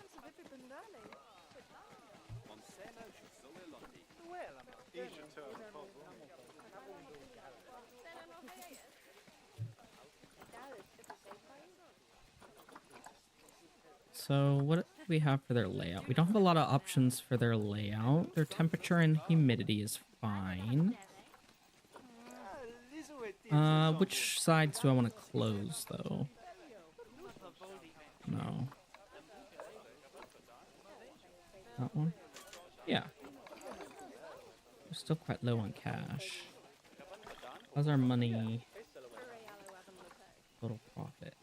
So what do we have for their layout? We don't have a lot of options for their layout. Their temperature and humidity is fine. Which sides do I want to close, though? No. That one? Yeah. We're still quite low on cash. How's our money? Total profit.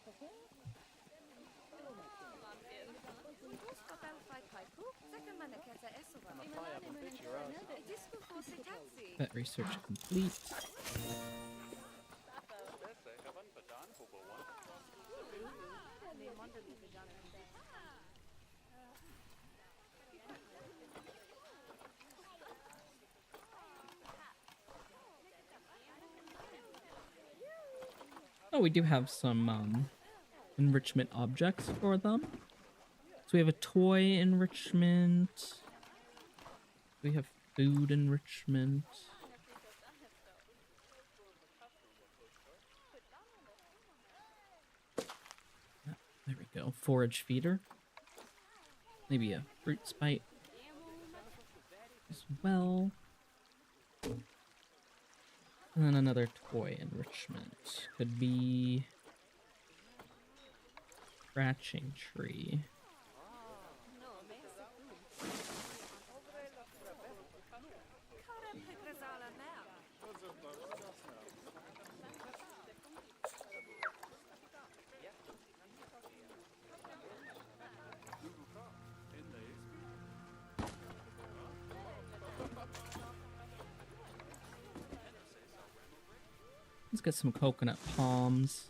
Vet research complete. Oh, we do have some enrichment objects for them. So we have a toy enrichment. We have food enrichment. There we go. Forage feeder. Maybe a fruit spite as well. And then another toy enrichment. Could be scratching tree. Let's get some coconut palms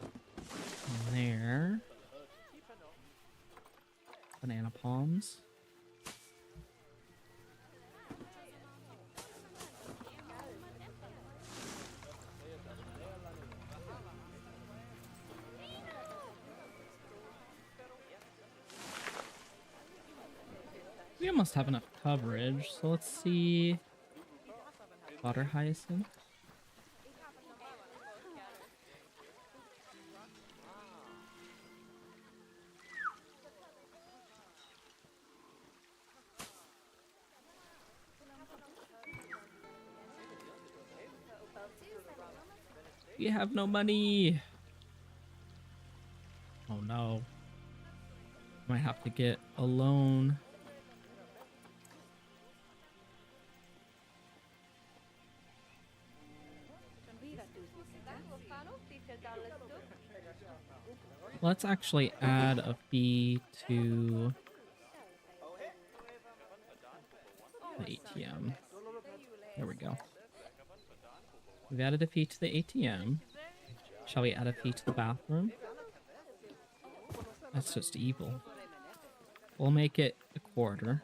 in there. Banana palms. We almost have enough coverage, so let's see. Water hyacinth. We have no money. Oh no. Might have to get a loan. Let's actually add a fee to the ATM. There we go. We've added a fee to the ATM. Shall we add a fee to the bathroom? That's just evil. We'll make it a quarter.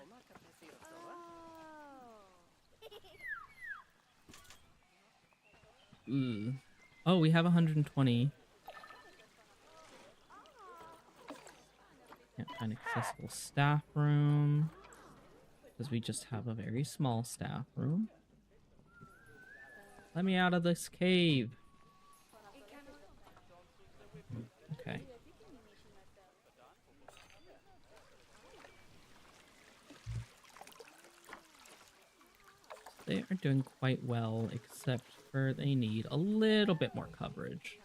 Ooh. Oh, we have 120. Can't find accessible staff room because we just have a very small staff room. Let me out of this cave. Okay. They are doing quite well, except for they need a little bit more coverage.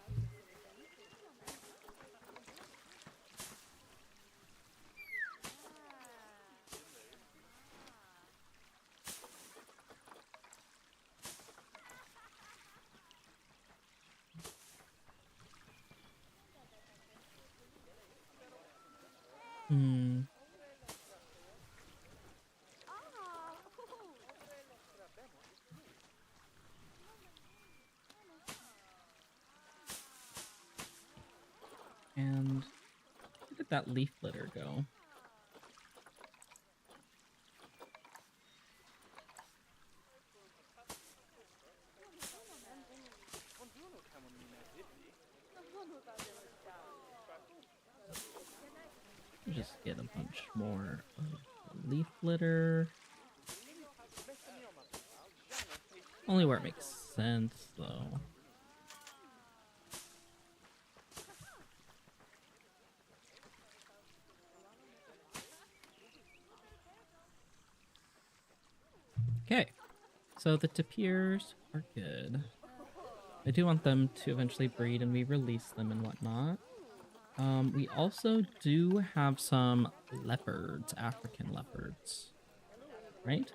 And where did that leaf litter go? Just get a bunch more of leaf litter. Only where it makes sense, though. Okay, so the tapirs are good. I do want them to eventually breed and we release them and whatnot. We also do have some leopards, African leopards, right?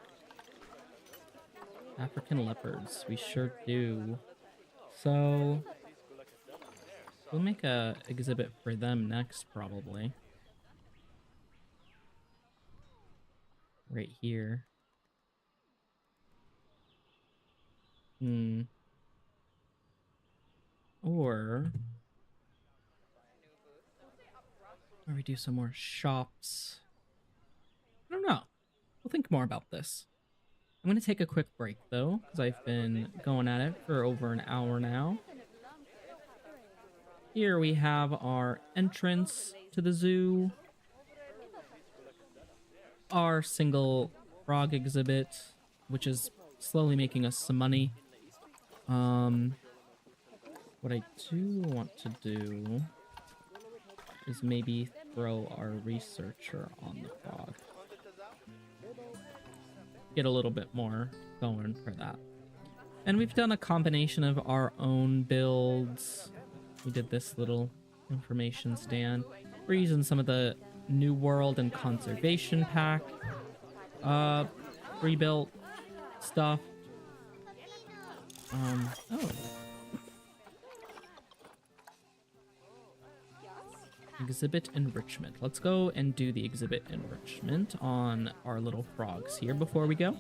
African leopards, we sure do. So we'll make a exhibit for them next, probably. Right here. Or we do some more shops. I don't know. We'll think more about this. I'm going to take a quick break, though, because I've been going at it for over an hour now. Here we have our entrance to the zoo. Our single frog exhibit, which is slowly making us some money. What I do want to do is maybe throw our researcher on the frog. Get a little bit more going for that. And we've done a combination of our own builds. We did this little information stand. We're using some of the New World and Conservation Pack rebuilt stuff. Oh. Exhibit enrichment. Let's go and do the exhibit enrichment on our little frogs here before we go.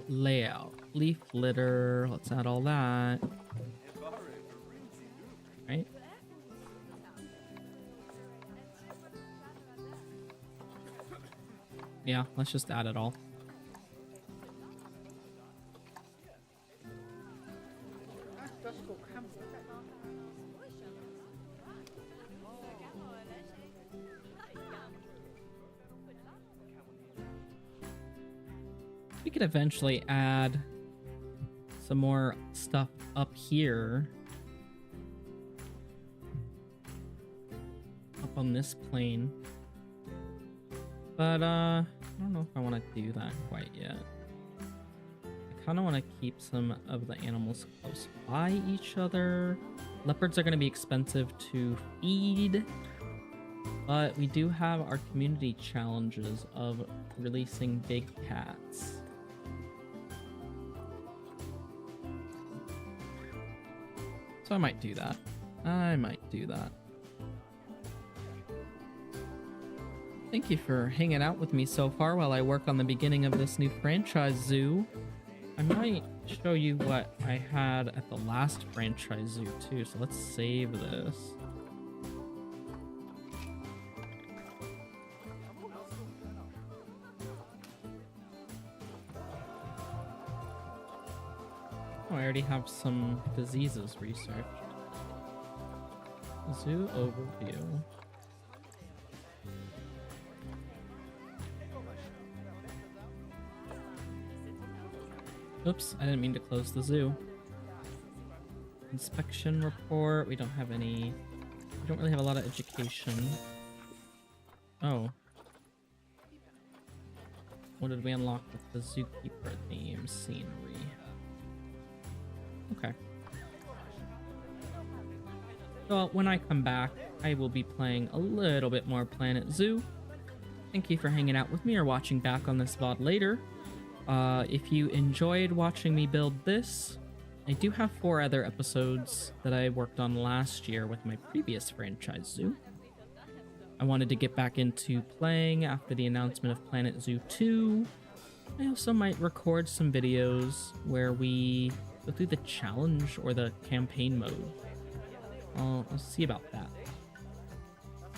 Layout. Leaf litter. Let's add all that. Right? Yeah, let's just add it all. We could eventually add some more stuff up here. Up on this plane. But, I don't know if I want to do that quite yet. I kind of want to keep some of the animals close by each other. Leopards are going to be expensive to feed. But we do have our community challenges of releasing big cats. So I might do that. Thank you for hanging out with me so far while I work on the beginning of this new franchise zoo. I might show you what I had at the last franchise zoo too, so let's save this. Oh, I already have some diseases researched. Zoo overview. Oops, I didn't mean to close the zoo. Inspection report. We don't have any... We don't really have a lot of education. Oh. What did we unlock with the zookeeper theme? Scenery. Okay. So when I come back, I will be playing a little bit more Planet Zoo. Thank you for hanging out with me or watching back on this VOD later. If you enjoyed watching me build this, I do have 4 other episodes that I worked on last year with my previous franchise zoo. I wanted to get back into playing after the announcement of Planet Zoo 2. I also might record some videos where we go through the challenge or the campaign mode. I'll see about that.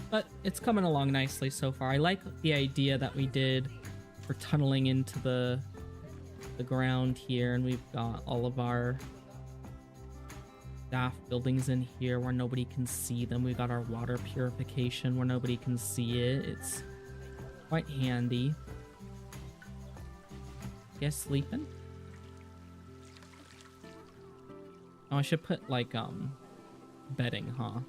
But it's coming along nicely so far. I like the idea that we did for tunneling into the ground here, and we've got all of our staff buildings in here where nobody can see them. We've got our water purification where nobody can see it. It's quite handy. Guess sleeping? Oh, I should put like bedding, huh?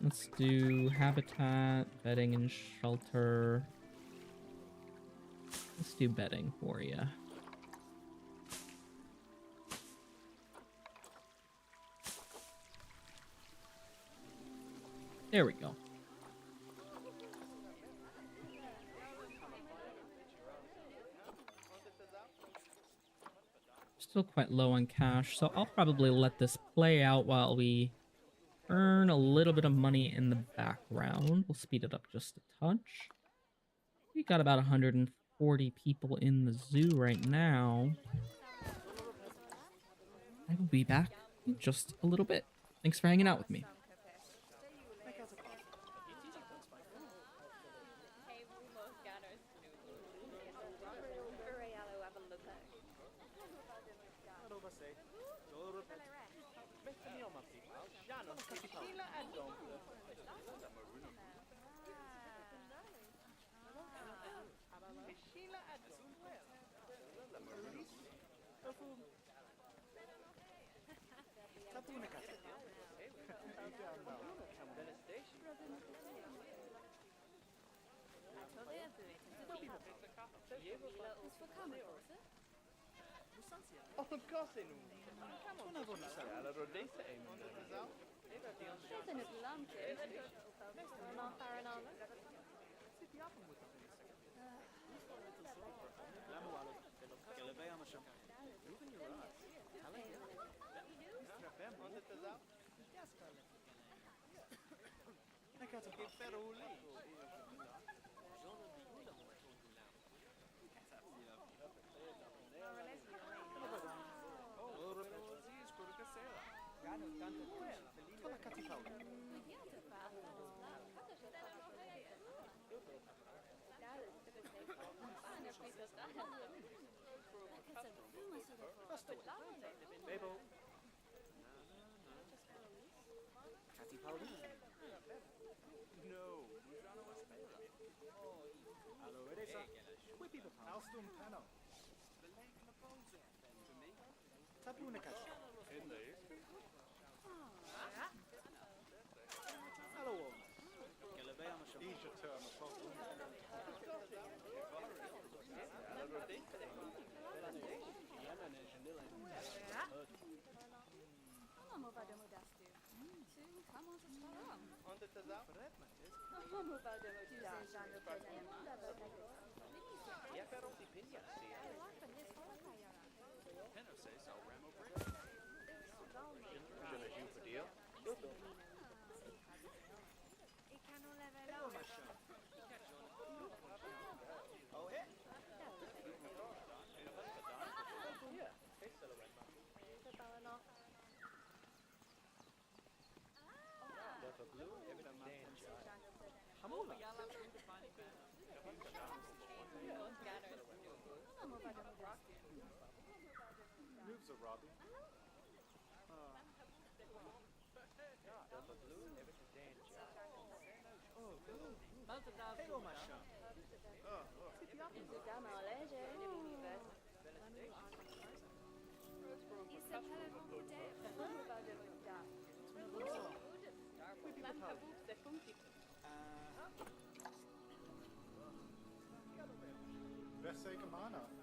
Let's do habitat, bedding, and shelter. Let's do bedding for you. There we go. Still quite low on cash, so I'll probably let this play out while we earn a little bit of money in the background. We'll speed it up just a touch. We got about 140 people in the zoo right now. I will be back in just a little bit. Thanks for hanging out with me. Mabel. Catty Pauline. No, Allora, Teresa. Whippy Papà. Alstom Panel. Tapuna Cassia. Indeed. Hallo, Walnut. Gelle bij aan de show. Ease your term of problem. Moves are Robbie. Hello, my shop. Whippy Papà. Bessega Mana.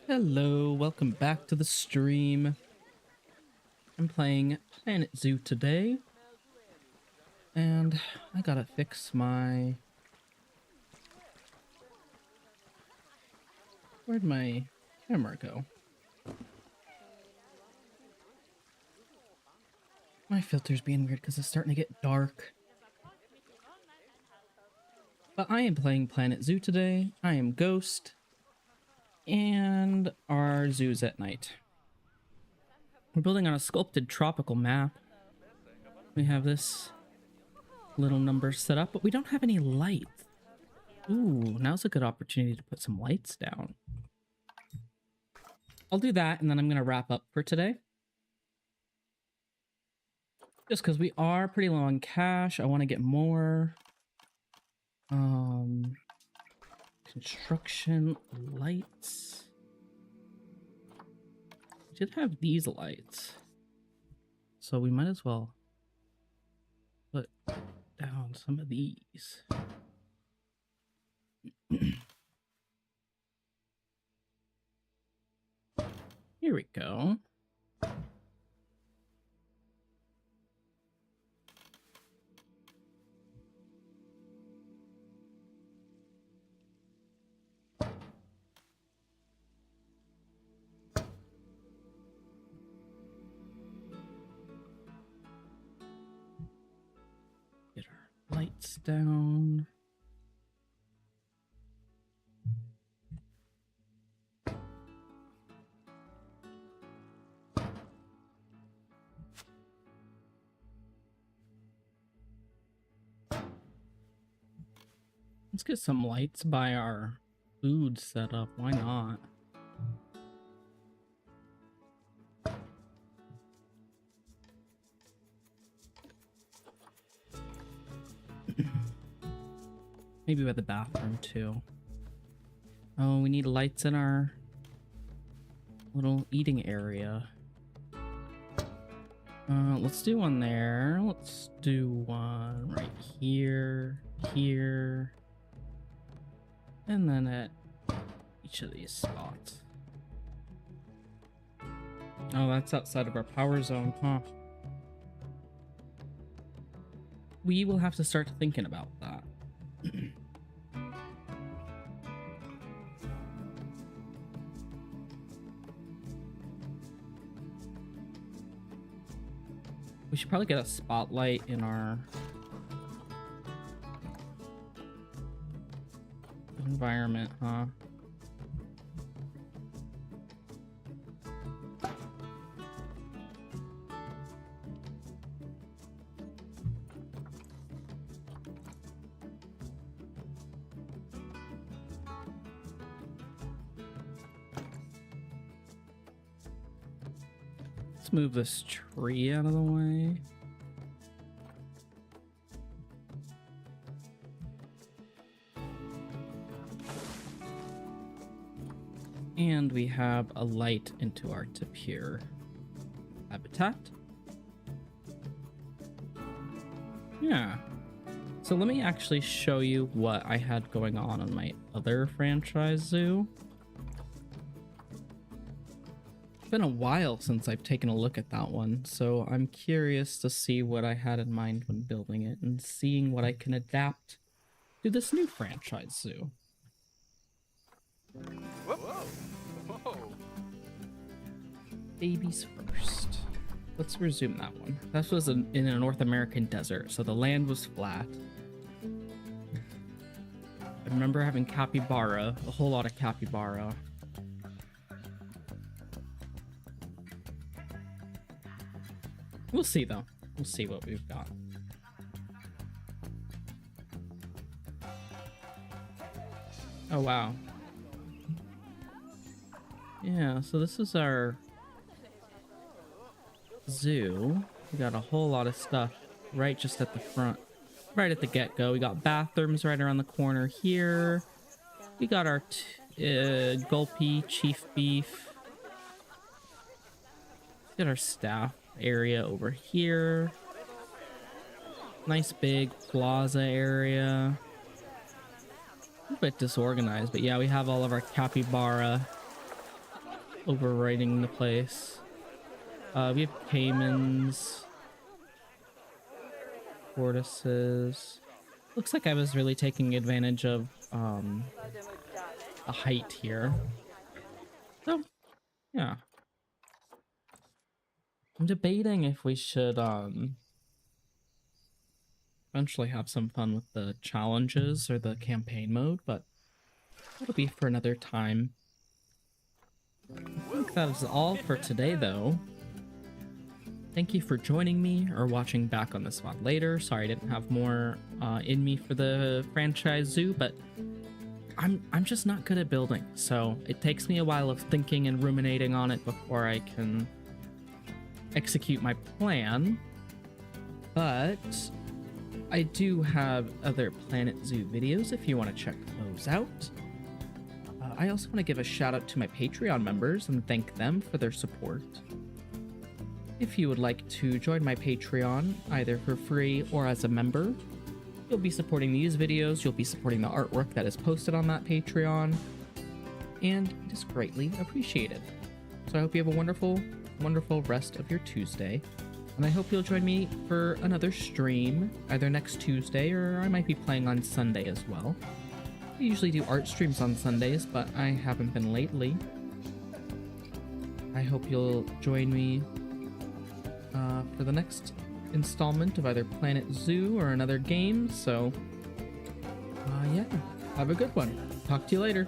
Hello, welcome back to the stream. I'm playing Planet Zoo today. And I gotta fix my... Where'd my camera go? My filter's being weird because it's starting to get dark. But I am playing Planet Zoo today. I am Ghost. And our zoo's at night. We're building on a sculpted tropical map. We have this little number set up, but we don't have any lights. Ooh, now's a good opportunity to put some lights down. I'll do that, and then I'm going to wrap up for today. Just because we are pretty low on cash, I want to get more. Construction lights. We did have these lights, so we might as well put down some of these. Here we go. Get our lights down. Let's get some lights by our food setup. Why not? Maybe by the bathroom too. Oh, we need lights in our little eating area. Let's do one there. Let's do one right here, here, and then at each of these spots. Oh, that's outside of our power zone, huh? We will have to start thinking about that. We should probably get a spotlight in our environment, huh? Let's move this tree out of the way. And we have a light into our tapir habitat. Yeah. So let me actually show you what I had going on my other franchise zoo. It's been a while since I've taken a look at that one, so I'm curious to see what I had in mind when building it and seeing what I can adapt to this new franchise zoo. Whoa. Whoa. Babies first. Let's resume that one. That was in a North American desert, so the land was flat. I remember having capybara, a whole lot of capybara. We'll see, though. We'll see what we've got. Oh, wow. Yeah, so this is our zoo. We got a whole lot of stuff right just at the front, right at the get-go. We got bathrooms right around the corner here. We got our Gulpy Chief Beef. Get our staff area over here. Nice big plaza area. A bit disorganized, but yeah, we have all of our capybara overriding the place. We have caimans, tortoises. Looks like I was really taking advantage of the height here. So, yeah. I'm debating if we should eventually have some fun with the challenges or the campaign mode, but that'll be for another time. I think that is all for today, though. Thank you for joining me or watching back on this VOD later. Sorry I didn't have more in me for the franchise zoo, but I'm just not good at building, so it takes me a while of thinking and ruminating on it before I can execute my plan. But I do have other Planet Zoo videos if you want to check those out. I also want to give a shout out to my Patreon members and thank them for their support. If you would like to join my Patreon, either for free or as a member, you'll be supporting these videos, you'll be supporting the artwork that is posted on that Patreon, and it is greatly appreciated. So I hope you have a wonderful, wonderful rest of your Tuesday, and I hope you'll join me for another stream, either next Tuesday or I might be playing on Sunday as well. I usually do art streams on Sundays, but I haven't been lately. I hope you'll join me for the next installment of either Planet Zoo or another game, so yeah, have a good one. Talk to you later.